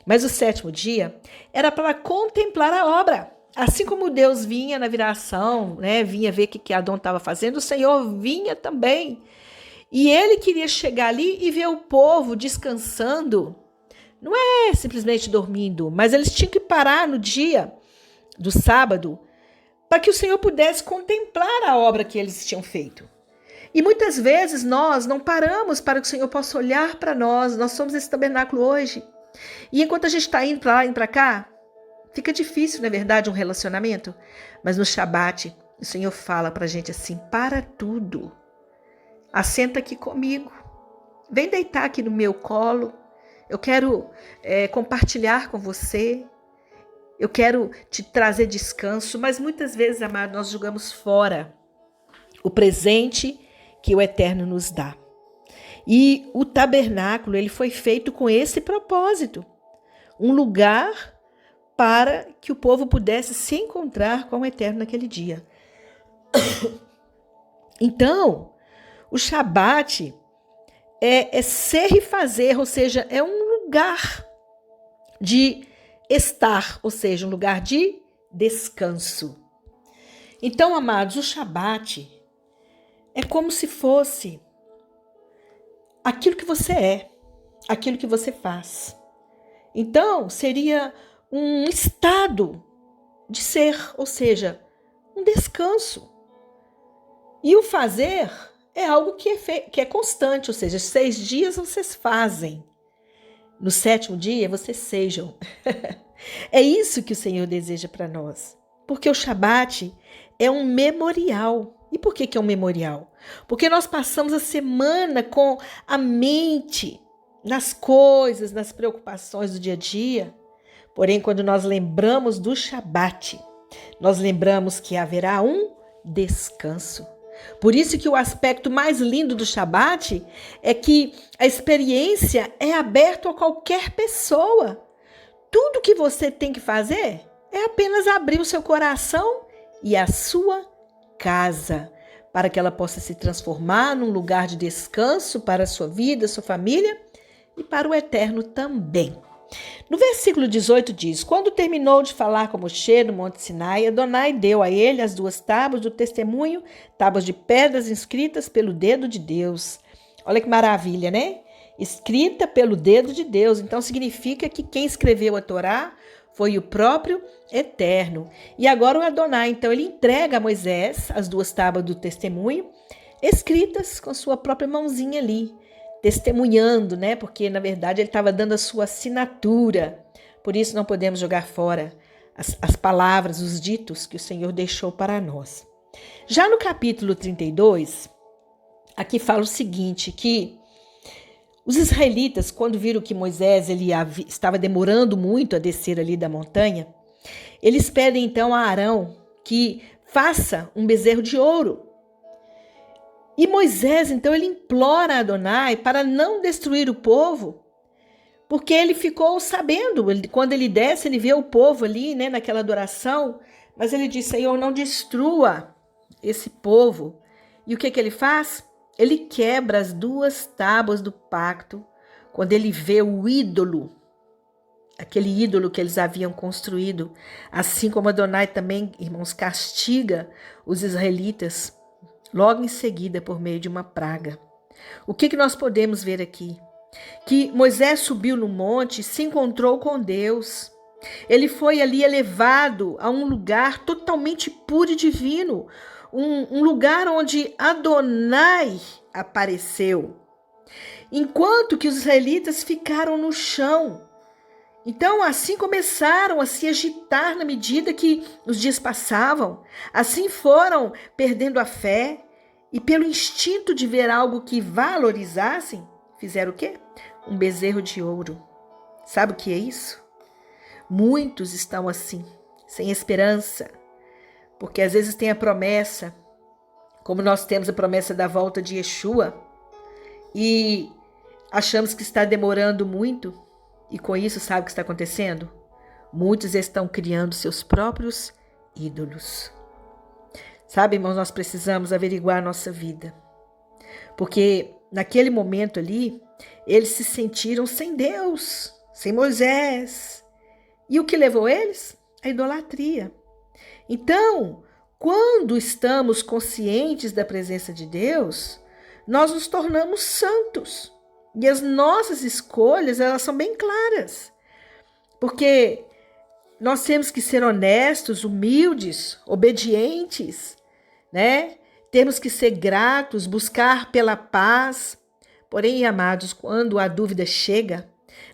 Mas o 7º dia era para contemplar a obra. Assim como Deus vinha na viração, né, vinha ver o que Adão estava fazendo, o Senhor vinha também. E ele queria chegar ali e ver o povo descansando, Não é simplesmente dormindo, mas eles tinham que parar no dia do sábado para que o Senhor pudesse contemplar a obra que eles tinham feito. E muitas vezes nós não paramos para que o Senhor possa olhar para nós. Nós somos esse tabernáculo hoje. E enquanto a gente está indo para lá, indo para cá, fica difícil, não é verdade, um relacionamento? Mas no Shabat, o Senhor fala para a gente assim: para tudo. Assenta aqui comigo. Vem deitar aqui no meu colo. Eu quero compartilhar com você. Eu quero te trazer descanso. Mas muitas vezes, amado, nós jogamos fora o presente que o Eterno nos dá. E o tabernáculo, ele foi feito com esse propósito. Um lugar para que o povo pudesse se encontrar com o Eterno naquele dia. Então, o Shabat é ser e fazer, ou seja, é um lugar de estar, ou seja, um lugar de descanso. Então, amados, o Shabat é como se fosse aquilo que você é, aquilo que você faz. Então, seria um estado de ser, ou seja, um descanso. E o fazer é algo que é constante, ou seja, 6 dias vocês fazem. No 7º dia, vocês sejam. É isso que o Senhor deseja para nós. Porque o Shabat é um memorial. E por que é um memorial? Porque nós passamos a semana com a mente nas coisas, nas preocupações do dia a dia. Porém, quando nós lembramos do Shabat, nós lembramos que haverá um descanso. Por isso que o aspecto mais lindo do Shabat é que a experiência é aberta a qualquer pessoa. Tudo que você tem que fazer é apenas abrir o seu coração e a sua casa, para que ela possa se transformar num lugar de descanso para a sua vida, sua família e para o Eterno também. No versículo 18 diz: quando terminou de falar com Moshe no Monte Sinai, Adonai deu a ele as 2 tábuas do testemunho, tábuas de pedras inscritas pelo dedo de Deus. Olha que maravilha, né? Escrita pelo dedo de Deus. Então significa que quem escreveu a Torá foi o próprio Eterno. E agora o Adonai, então, ele entrega a Moisés as 2 tábuas do testemunho, escritas com sua própria mãozinha ali, testemunhando, né? Porque, na verdade, ele estava dando a sua assinatura. Por isso não podemos jogar fora as palavras, os ditos que o Senhor deixou para nós. Já no capítulo 32, aqui fala o seguinte, que os israelitas, quando viram que Moisés estava demorando muito a descer ali da montanha, eles pedem então a Arão que faça um bezerro de ouro. E Moisés, então, ele implora a Adonai para não destruir o povo, porque ele ficou sabendo, quando ele desce, ele vê o povo ali, né, naquela adoração, mas ele diz: Senhor, não destrua esse povo. E o que ele faz? Ele quebra as 2 tábuas do pacto, quando ele vê o ídolo, aquele ídolo que eles haviam construído, assim como Adonai também, irmãos, castiga os israelitas, logo em seguida, por meio de uma praga. O que nós podemos ver aqui? Que Moisés subiu no monte e se encontrou com Deus. Ele foi ali elevado a um lugar totalmente puro e divino, um lugar onde Adonai apareceu, enquanto que os israelitas ficaram no chão. Então, assim começaram a se agitar na medida que os dias passavam. Assim foram perdendo a fé e, pelo instinto de ver algo que valorizassem, fizeram o quê? Um bezerro de ouro. Sabe o que é isso? Muitos estão assim, sem esperança, porque às vezes tem a promessa, como nós temos a promessa da volta de Yeshua, e achamos que está demorando muito. E com isso, sabe o que está acontecendo? Muitos estão criando seus próprios ídolos. Sabe, irmãos, nós precisamos averiguar a nossa vida. Porque naquele momento ali, eles se sentiram sem Deus, sem Moisés. E o que levou eles? A idolatria. Então, quando estamos conscientes da presença de Deus, nós nos tornamos santos. E as nossas escolhas, elas são bem claras. Porque nós temos que ser honestos, humildes, obedientes, né? Temos que ser gratos, buscar pela paz. Porém, amados, quando a dúvida chega,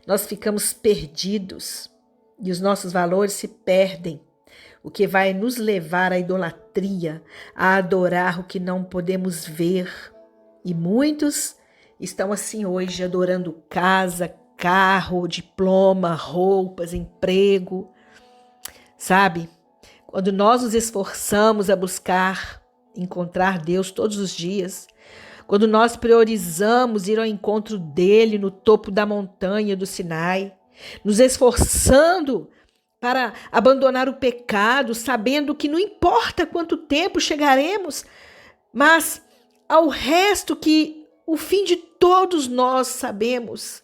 nós ficamos perdidos e os nossos valores se perdem, o que vai nos levar à idolatria, a adorar o que não podemos ver. E muitos estão assim hoje, adorando casa, carro, diploma, roupas, emprego. Sabe? Quando nós nos esforçamos a buscar, encontrar Deus todos os dias, quando nós priorizamos ir ao encontro dele no topo da montanha do Sinai, nos esforçando para abandonar o pecado, sabendo que não importa quanto tempo chegaremos, mas ao resto que o fim de todos nós sabemos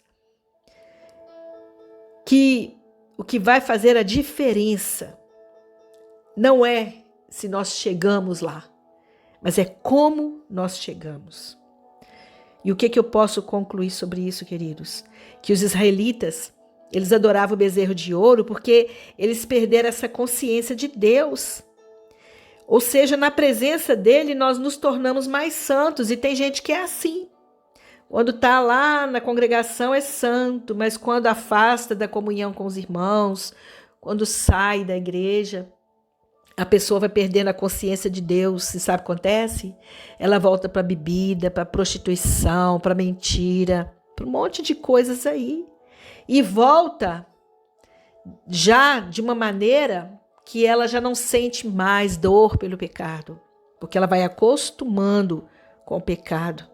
que o que vai fazer a diferença não é se nós chegamos lá, mas é como nós chegamos. E o que eu posso concluir sobre isso, queridos? Que os israelitas, eles adoravam o bezerro de ouro porque eles perderam essa consciência de Deus. Ou seja, na presença dele nós nos tornamos mais santos. E tem gente que é assim. Quando está lá na congregação é santo, mas quando afasta da comunhão com os irmãos, quando sai da igreja, a pessoa vai perdendo a consciência de Deus. E sabe o que acontece? Ela volta para a bebida, para a prostituição, para a mentira, para um monte de coisas aí. E volta já de uma maneira que ela já não sente mais dor pelo pecado, porque ela vai acostumando com o pecado.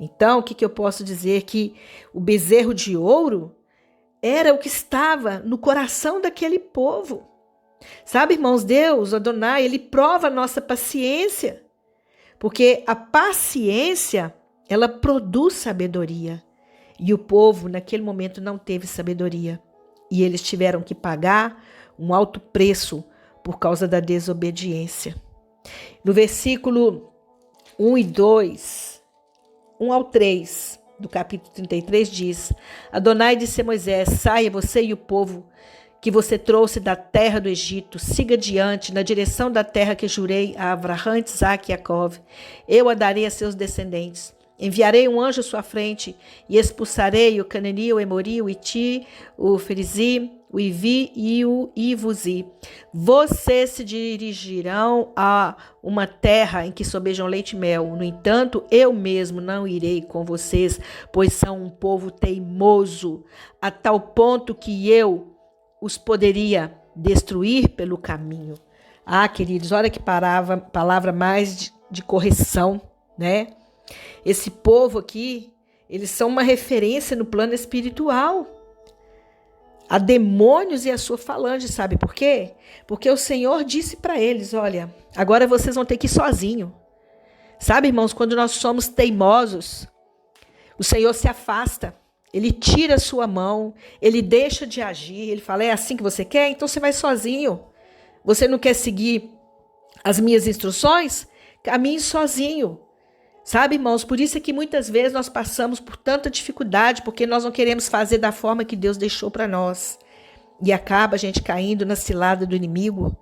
Então, o que eu posso dizer? Que o bezerro de ouro era o que estava no coração daquele povo. Sabe, irmãos, Deus, Adonai, ele prova a nossa paciência, porque a paciência, ela produz sabedoria. E o povo, naquele momento, não teve sabedoria. E eles tiveram que pagar um alto preço por causa da desobediência. No versículo 1 e 2, 1 ao 3 do capítulo 33 diz: Adonai disse a Moisés: saia você e o povo que você trouxe da terra do Egito, siga adiante na direção da terra que jurei a Abraão, Isaque e Jacó. Eu a darei a seus descendentes. Enviarei um anjo à sua frente e expulsarei o Cananeu, o Emori, o Iti, o Ferizi, o Ivi e o Ivuzi. Vocês se dirigirão a uma terra em que sobejam leite e mel. No entanto, eu mesmo não irei com vocês, pois são um povo teimoso, a tal ponto que eu os poderia destruir pelo caminho. Ah, queridos, olha que palavra mais de correção, né? Esse povo aqui, eles são uma referência no plano espiritual a demônios e a sua falange, sabe por quê? Porque o Senhor disse para eles: olha, agora vocês vão ter que ir sozinho. Sabe, irmãos, quando nós somos teimosos, o Senhor se afasta, ele tira a sua mão, ele deixa de agir, ele fala: é assim que você quer? Então você vai sozinho. Você não quer seguir as minhas instruções? Caminhe sozinho. Sabe, irmãos, por isso é que muitas vezes nós passamos por tanta dificuldade, porque nós não queremos fazer da forma que Deus deixou para nós. E acaba a gente caindo na cilada do inimigo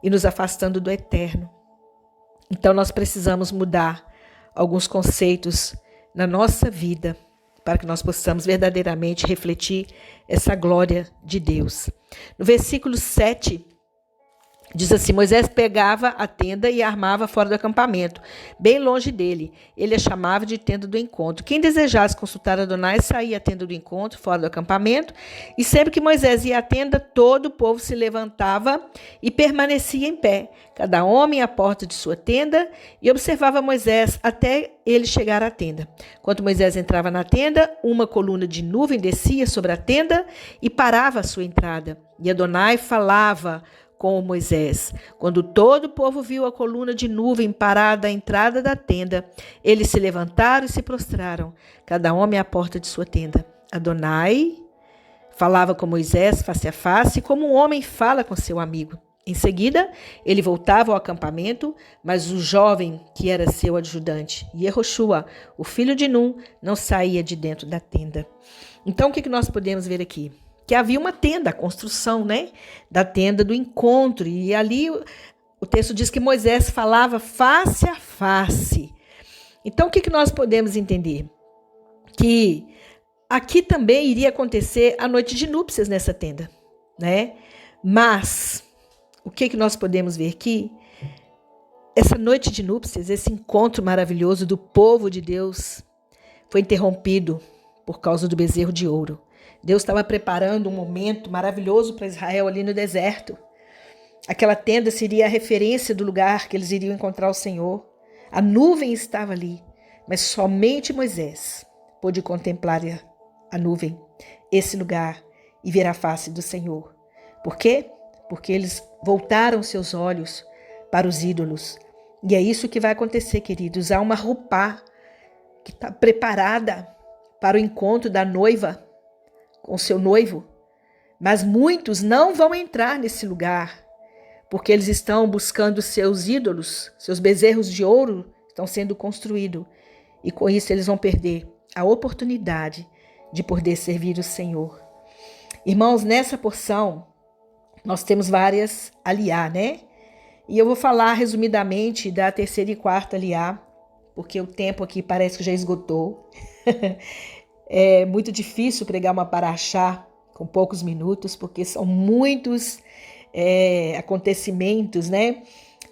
e nos afastando do eterno. Então nós precisamos mudar alguns conceitos na nossa vida para que nós possamos verdadeiramente refletir essa glória de Deus. No versículo 7, diz assim: Moisés pegava a tenda e a armava fora do acampamento, bem longe dele. Ele a chamava de tenda do encontro. Quem desejasse consultar Adonai saía à tenda do encontro, fora do acampamento, e sempre que Moisés ia à tenda, todo o povo se levantava e permanecia em pé, cada homem à porta de sua tenda, e observava Moisés até ele chegar à tenda. Quando Moisés entrava na tenda, uma coluna de nuvem descia sobre a tenda e parava à sua entrada. E Adonai falava com Moisés. Quando todo o povo viu a coluna de nuvem parada à entrada da tenda, eles se levantaram e se prostraram, cada homem à porta de sua tenda. Adonai falava com Moisés face a face, como um homem fala com seu amigo. Em seguida, ele voltava ao acampamento, mas o jovem que era seu adjudante, Yehoshua, o filho de Nun, não saía de dentro da tenda. Então, o que nós podemos ver aqui? Que havia uma tenda, a construção, né, da tenda do encontro. E ali o texto diz que Moisés falava face a face. Então, o que nós podemos entender? Que aqui também iria acontecer a noite de núpcias nessa tenda, né? Mas o que nós podemos ver aqui? Essa noite de núpcias, esse encontro maravilhoso do povo de Deus, foi interrompido por causa do bezerro de ouro. Deus estava preparando um momento maravilhoso para Israel ali no deserto. Aquela tenda seria a referência do lugar que eles iriam encontrar o Senhor. A nuvem estava ali, mas somente Moisés pôde contemplar a nuvem, esse lugar, e ver a face do Senhor. Por quê? Porque eles voltaram seus olhos para os ídolos. E é isso que vai acontecer, queridos. Há uma roupa que está preparada para o encontro da noiva com seu noivo. Mas muitos não vão entrar nesse lugar, porque eles estão buscando seus ídolos, seus bezerros de ouro estão sendo construídos. E com isso eles vão perder a oportunidade de poder servir o Senhor. Irmãos, nessa porção, nós temos várias aliá, né? E eu vou falar resumidamente da terceira e quarta aliá, porque o tempo aqui parece que já esgotou. É muito difícil pregar uma paraxá com poucos minutos, porque são muitos acontecimentos, né?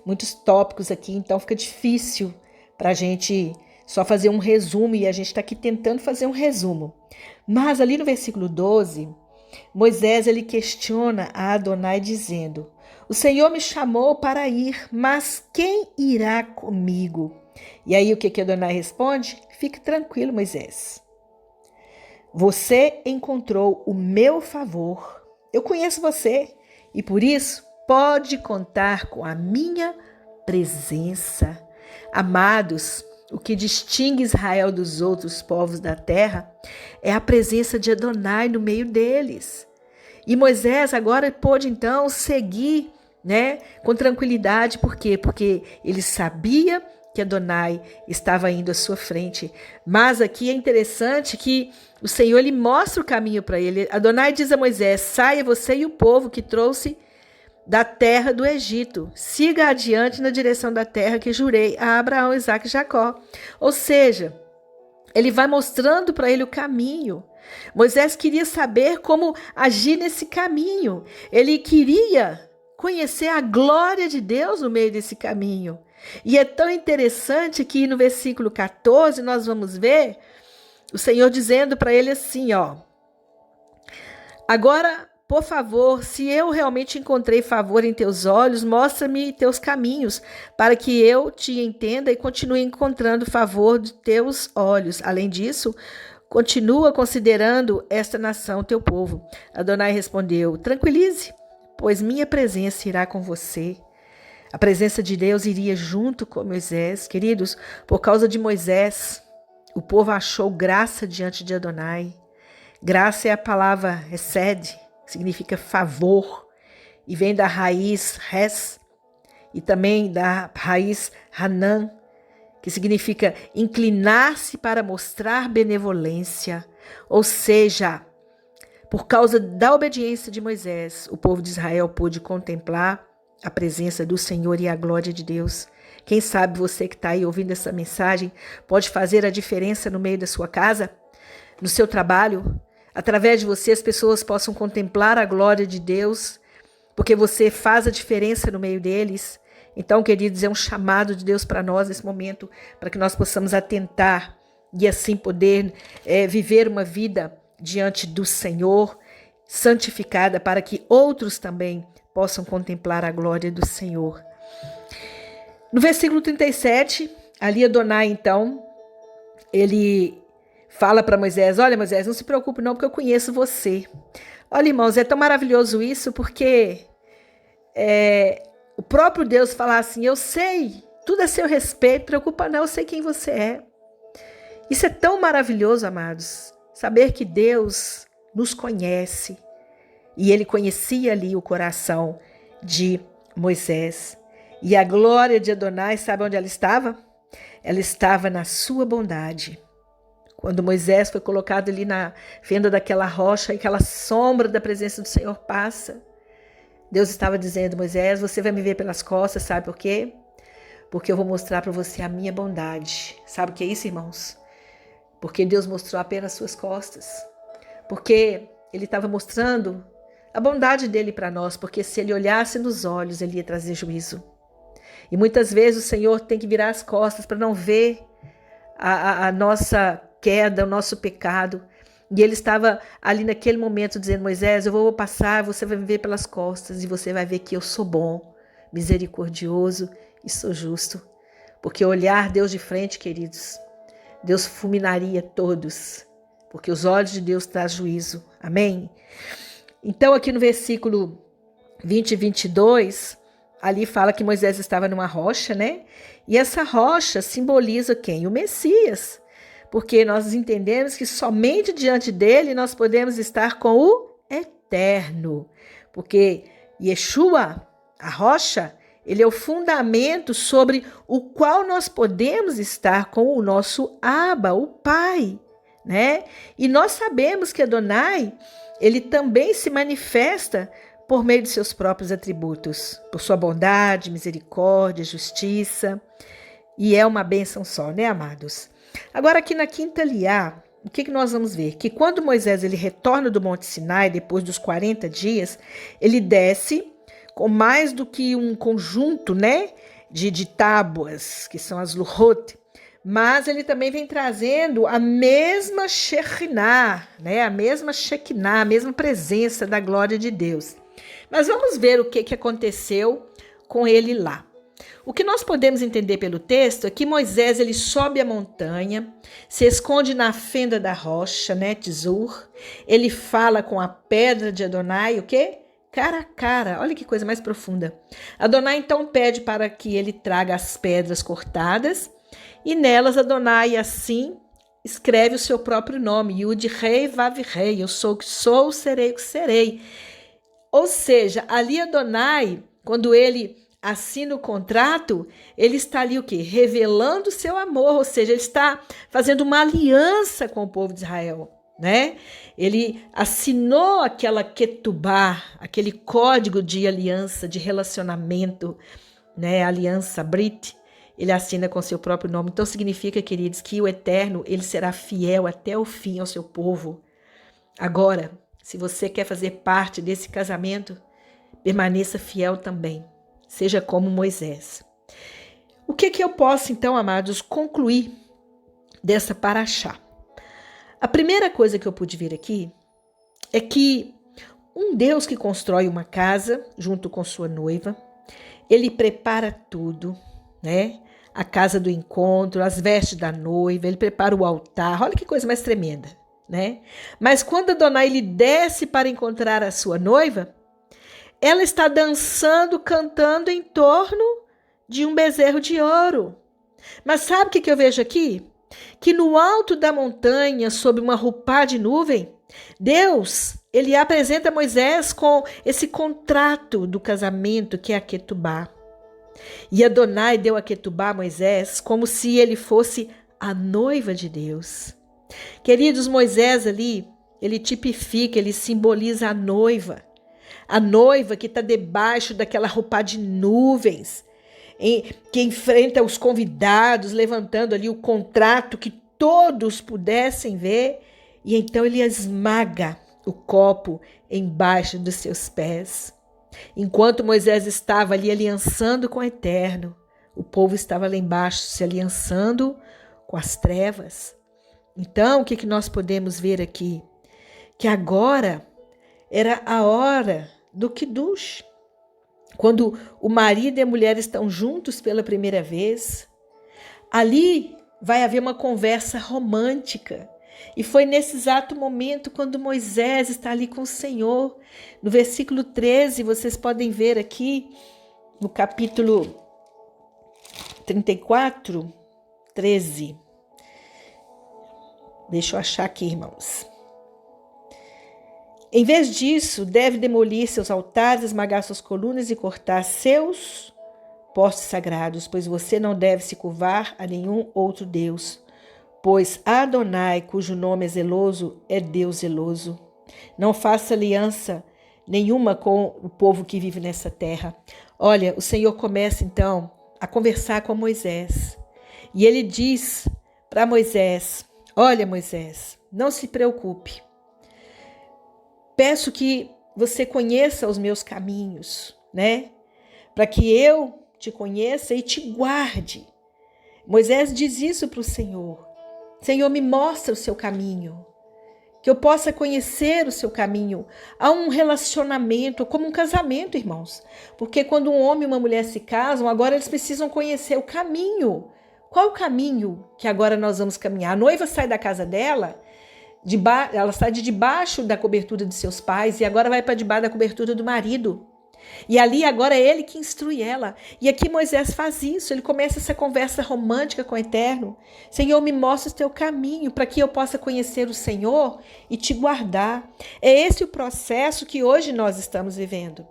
Muitos tópicos aqui, então fica difícil para a gente só fazer um resumo, e a gente está aqui tentando fazer um resumo. Mas ali no versículo 12, Moisés ele questiona a Adonai dizendo: o Senhor me chamou para ir, mas quem irá comigo? E aí o que Adonai responde? Fique tranquilo, Moisés. Você encontrou o meu favor. Eu conheço você e por isso pode contar com a minha presença. Amados, o que distingue Israel dos outros povos da terra é a presença de Adonai no meio deles. E Moisés agora pôde então seguir, né, com tranquilidade. Por quê? Porque ele sabia que Adonai estava indo à sua frente. Mas aqui é interessante que o Senhor ele mostra o caminho para ele. Adonai diz a Moisés: saia você e o povo que trouxe da terra do Egito. Siga adiante na direção da terra que jurei a Abraão, Isaque e Jacó. Ou seja, ele vai mostrando para ele o caminho. Moisés queria saber como agir nesse caminho. Ele queria conhecer a glória de Deus no meio desse caminho. E é tão interessante que no versículo 14 nós vamos ver o Senhor dizendo para ele assim, ó: agora, por favor, se eu realmente encontrei favor em teus olhos, mostra-me teus caminhos, para que eu te entenda e continue encontrando favor de teus olhos. Além disso, continua considerando esta nação teu povo. Adonai respondeu: tranquilize, pois minha presença irá com você. A presença de Deus iria junto com Moisés. Queridos, por causa de Moisés, o povo achou graça diante de Adonai. Graça é a palavra hesed, que significa favor, e vem da raiz res, e também da raiz hanan, que significa inclinar-se para mostrar benevolência. Ou seja, por causa da obediência de Moisés, o povo de Israel pôde contemplar a presença do Senhor e a glória de Deus. Quem sabe você que está aí ouvindo essa mensagem pode fazer a diferença no meio da sua casa, no seu trabalho. Através de você as pessoas possam contemplar a glória de Deus, porque você faz a diferença no meio deles. Então, queridos, é um chamado de Deus para nós nesse momento, para que nós possamos atentar e assim poder viver uma vida diante do Senhor, santificada, para que outros também possam contemplar a glória do Senhor. No versículo 37, ali Adonai, então, ele fala para Moisés: olha, Moisés, não se preocupe não, porque eu conheço você. Olha, irmãos, é tão maravilhoso isso, porque o próprio Deus fala assim: eu sei, tudo a seu respeito, preocupa não, eu sei quem você é. Isso é tão maravilhoso, amados, saber que Deus nos conhece. E ele conhecia ali o coração de Moisés. E a glória de Adonai, sabe onde ela estava? Ela estava na sua bondade. Quando Moisés foi colocado ali na fenda daquela rocha, e aquela sombra da presença do Senhor passa, Deus estava dizendo: Moisés, você vai me ver pelas costas, sabe por quê? Porque eu vou mostrar para você a minha bondade. Sabe o que é isso, irmãos? Porque Deus mostrou apenas suas costas. Porque Ele estava mostrando a bondade dele para nós, porque se Ele olhasse nos olhos, Ele ia trazer juízo. E muitas vezes o Senhor tem que virar as costas para não ver a nossa queda, o nosso pecado. E Ele estava ali naquele momento dizendo: Moisés, eu vou passar, você vai me ver pelas costas e você vai ver que eu sou bom, misericordioso e sou justo. Porque olhar Deus de frente, queridos, Deus fulminaria todos, porque os olhos de Deus trazem juízo. Amém? Então aqui no versículo 20 e 22, ali fala que Moisés estava numa rocha, né? E essa rocha simboliza quem? O Messias. Porque nós entendemos que somente diante dele nós podemos estar com o Eterno. Porque Yeshua, a rocha, ele é o fundamento sobre o qual nós podemos estar com o nosso Abba, o Pai, né? E nós sabemos que Adonai, ele também se manifesta por meio de seus próprios atributos, por sua bondade, misericórdia, justiça, e é uma bênção só, né, amados? Agora aqui na quinta liá, o que nós vamos ver? Que quando Moisés ele retorna do Monte Sinai, depois dos 40 dias, ele desce com mais do que um conjunto, né, de tábuas, que são as Luhot, mas ele também vem trazendo a mesma Shekinah, né, a mesma Shekinah, a mesma presença da glória de Deus. Mas vamos ver o que aconteceu com ele lá. O que nós podemos entender pelo texto é que Moisés ele sobe a montanha, se esconde na fenda da rocha, né, Tzur. Ele fala com a pedra de Adonai, o quê? Cara a cara. Olha que coisa mais profunda. Adonai então pede para que ele traga as pedras cortadas e nelas Adonai assim escreve o seu próprio nome, Yud Rei Vav Rei, eu sou o que sou, serei o que serei. Ou seja, ali Adonai, quando ele assina o contrato, ele está ali o quê? Revelando o seu amor, ou seja, ele está fazendo uma aliança com o povo de Israel, né? Ele assinou aquela ketubá, aquele código de aliança, de relacionamento, né? Aliança Brit, ele assina com seu próprio nome. Então significa, queridos, que o Eterno, ele será fiel até o fim ao seu povo. Agora, se você quer fazer parte desse casamento, permaneça fiel também. Seja como Moisés. O que eu posso, então, amados, concluir dessa paraxá? A primeira coisa que eu pude ver aqui é que um Deus que constrói uma casa junto com sua noiva, ele prepara tudo, né? A casa do encontro, as vestes da noiva, ele prepara o altar. Olha que coisa mais tremenda, né? Mas quando Adonai ele desce para encontrar a sua noiva, ela está dançando, cantando em torno de um bezerro de ouro. Mas sabe o que eu vejo aqui? Que no alto da montanha, sob uma rupá de nuvem, Deus, ele apresenta Moisés com esse contrato do casamento que é a Ketubá. E Adonai deu a Ketubá a Moisés como se ele fosse a noiva de Deus. Queridos, Moisés ali, ele tipifica, ele simboliza a noiva. A noiva que está debaixo daquela roupa de nuvens, que enfrenta os convidados, levantando ali o contrato que todos pudessem ver, e então ele esmaga o copo embaixo dos seus pés. Enquanto Moisés estava ali aliançando com o Eterno, o povo estava lá embaixo se aliançando com as trevas. Então, o que nós podemos ver aqui? Que agora era a hora do Kiddush. Quando o marido e a mulher estão juntos pela primeira vez, ali vai haver uma conversa romântica. E foi nesse exato momento quando Moisés está ali com o Senhor. No versículo 13, vocês podem ver aqui, no capítulo 34, 13. Deixa eu achar aqui, irmãos. Em vez disso, deve demolir seus altares, esmagar suas colunas e cortar seus postes sagrados, pois você não deve se curvar a nenhum outro Deus, pois Adonai, cujo nome é zeloso, é Deus zeloso. Não faça aliança nenhuma com o povo que vive nessa terra. Olha, o Senhor começa então a conversar com Moisés. E ele diz para Moisés: olha, Moisés, não se preocupe. Peço que você conheça os meus caminhos, né? Para que eu te conheça e te guarde. Moisés diz isso para o Senhor. Senhor, me mostra o seu caminho. Que eu possa conhecer o seu caminho. Há um relacionamento, como um casamento, irmãos. Porque quando um homem e uma mulher se casam, agora eles precisam conhecer o caminho. Qual o caminho que agora nós vamos caminhar? A noiva sai da casa dela, ela sai de debaixo da cobertura de seus pais e agora vai para debaixo da cobertura do marido. E ali agora é ele que instrui ela. E aqui Moisés faz isso, ele começa essa conversa romântica com o Eterno. Senhor, me mostra o teu caminho para que eu possa conhecer o Senhor e te guardar. É esse o processo que hoje nós estamos vivendo.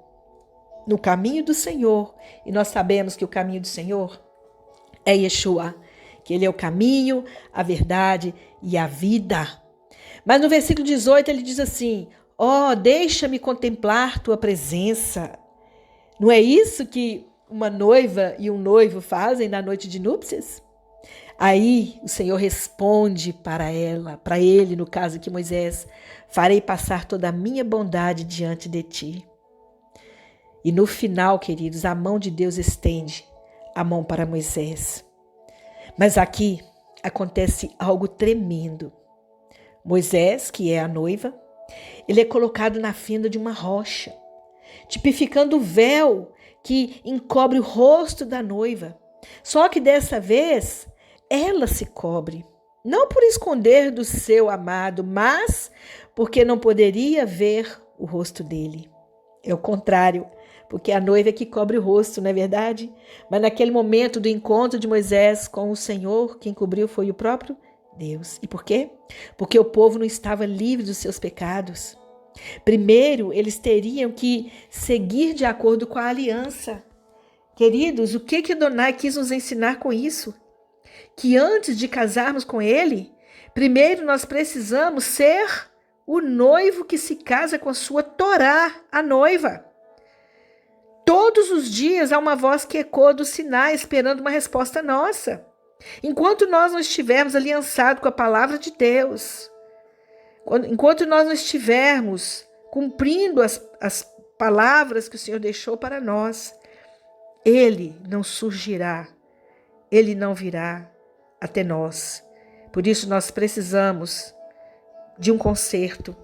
No caminho do Senhor. E nós sabemos que o caminho do Senhor é Yeshua, que ele é o caminho, a verdade e a vida. Mas no versículo 18 ele diz assim: ó, deixa-me contemplar tua presença. Não é isso que uma noiva e um noivo fazem na noite de núpcias? Aí o Senhor responde para ele, no caso aqui Moisés: farei passar toda a minha bondade diante de ti. E no final, queridos, a mão de Deus estende a mão para Moisés. Mas aqui acontece algo tremendo. Moisés, que é a noiva, ele é colocado na fenda de uma rocha, tipificando o véu que encobre o rosto da noiva. Só que dessa vez, ela se cobre, não por esconder do seu amado, mas porque não poderia ver o rosto dele. É o contrário, porque a noiva é que cobre o rosto, não é verdade? Mas naquele momento do encontro de Moisés com o Senhor, quem cobriu foi o próprio Deus. E por quê? Porque o povo não estava livre dos seus pecados. Primeiro, eles teriam que seguir de acordo com a aliança. Queridos, o que Adonai quis nos ensinar com isso? Que antes de casarmos com ele, primeiro nós precisamos ser o noivo que se casa com a sua Torá, a noiva. Todos os dias há uma voz que ecoa do Sinai esperando uma resposta nossa. Enquanto nós não estivermos aliançados com a palavra de Deus, enquanto nós não estivermos cumprindo as palavras que o Senhor deixou para nós, ele não surgirá, ele não virá até nós. Por isso nós precisamos de um conserto,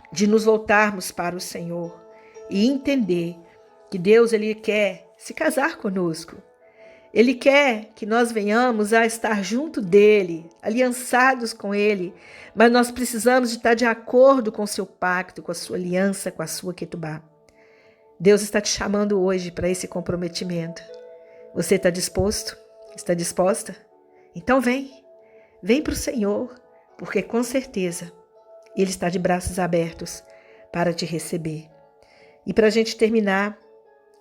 de nos voltarmos para o Senhor e entender que Deus ele quer se casar conosco. Ele quer que nós venhamos a estar junto dele, aliançados com ele, mas nós precisamos de estar de acordo com o seu pacto, com a sua aliança, com a sua ketubá. Deus está te chamando hoje para esse comprometimento. Você está disposto? Está disposta? Então vem para o Senhor, porque com certeza Ele está de braços abertos para te receber. E para a gente terminar,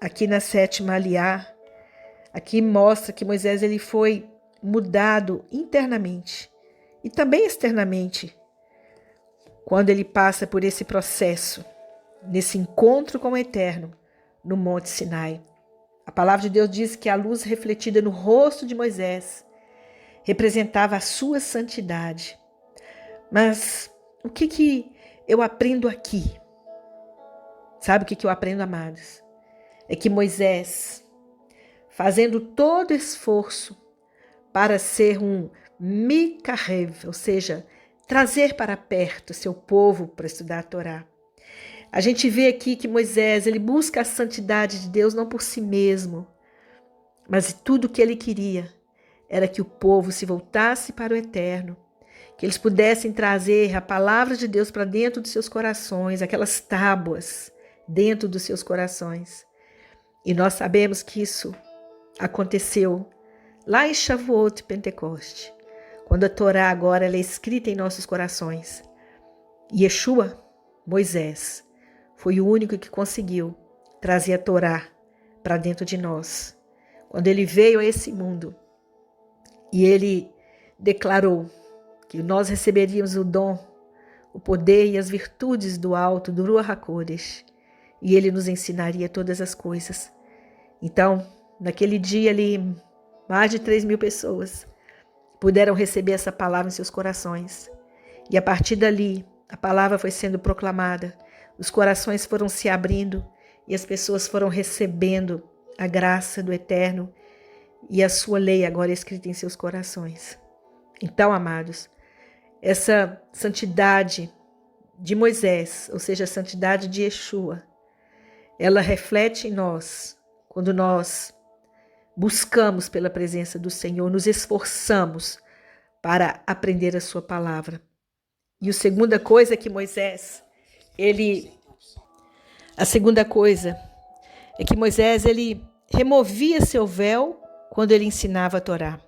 aqui na 7ª aliá, aqui mostra que Moisés ele foi mudado internamente e também externamente quando ele passa por esse processo, nesse encontro com o Eterno no Monte Sinai. A palavra de Deus diz que a luz refletida no rosto de Moisés representava a sua santidade. Mas o que eu aprendo aqui? Sabe o que eu aprendo, amados? É que Moisés, fazendo todo esforço para ser um mikarev, ou seja, trazer para perto seu povo para estudar a Torá. A gente vê aqui que Moisés, ele busca a santidade de Deus não por si mesmo, mas tudo o que ele queria era que o povo se voltasse para o Eterno, que eles pudessem trazer a palavra de Deus para dentro dos seus corações, aquelas tábuas dentro dos seus corações. E nós sabemos que isso aconteceu lá em Shavuot, Pentecoste, quando a Torá agora ela é escrita em nossos corações. Yeshua Moisés, foi o único que conseguiu trazer a Torá para dentro de nós. Quando ele veio a esse mundo e ele declarou que nós receberíamos o dom, o poder e as virtudes do alto, do Ruach HaKodesh, e ele nos ensinaria todas as coisas. Então, naquele dia ali, mais de 3.000 pessoas puderam receber essa palavra em seus corações. E a partir dali, a palavra foi sendo proclamada, os corações foram se abrindo e as pessoas foram recebendo a graça do Eterno e a sua lei agora escrita em seus corações. Então, amados, essa santidade de Moisés, ou seja, a santidade de Yeshua, ela reflete em nós quando nós buscamos pela presença do Senhor, nos esforçamos para aprender a sua palavra. E a segunda coisa que Moisés, ele removia seu véu quando ele ensinava a Torá.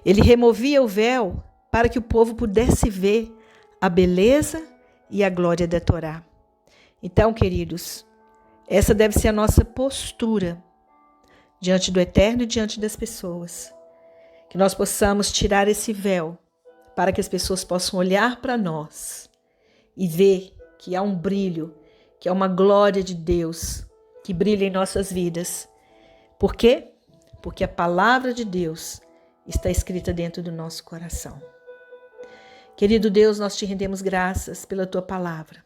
Ele removia o véu para que o povo pudesse ver a beleza e a glória da Torá. Então, queridos, essa deve ser a nossa postura diante do Eterno e diante das pessoas. Que nós possamos tirar esse véu para que as pessoas possam olhar para nós e ver que há um brilho, que há uma glória de Deus que brilha em nossas vidas. Por quê? Porque a palavra de Deus está escrita dentro do nosso coração. Querido Deus, nós te rendemos graças pela tua palavra.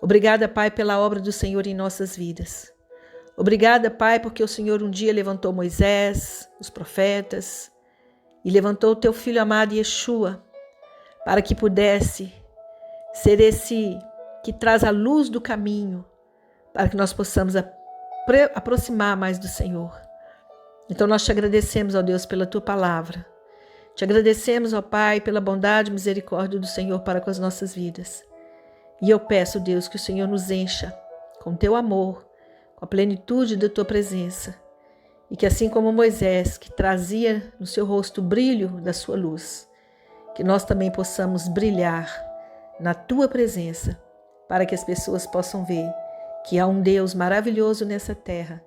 Obrigada, Pai, pela obra do Senhor em nossas vidas. Obrigada, Pai, porque o Senhor um dia levantou Moisés, os profetas, e levantou o teu Filho amado Yeshua, para que pudesse ser esse que traz a luz do caminho, para que nós possamos aproximar mais do Senhor. Então nós te agradecemos, ó Deus, pela tua palavra. Te agradecemos, ó Pai, pela bondade e misericórdia do Senhor para com as nossas vidas. E eu peço, Deus, que o Senhor nos encha com teu amor, com a plenitude da tua presença. E que assim como Moisés, que trazia no seu rosto o brilho da sua luz, que nós também possamos brilhar na tua presença, para que as pessoas possam ver que há um Deus maravilhoso nessa terra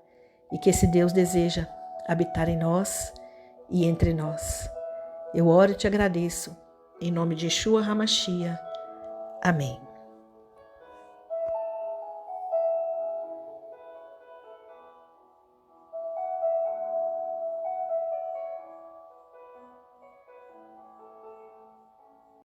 e que esse Deus deseja habitar em nós e entre nós. Eu oro e te agradeço, em nome de Yeshua HaMashiach. Amém.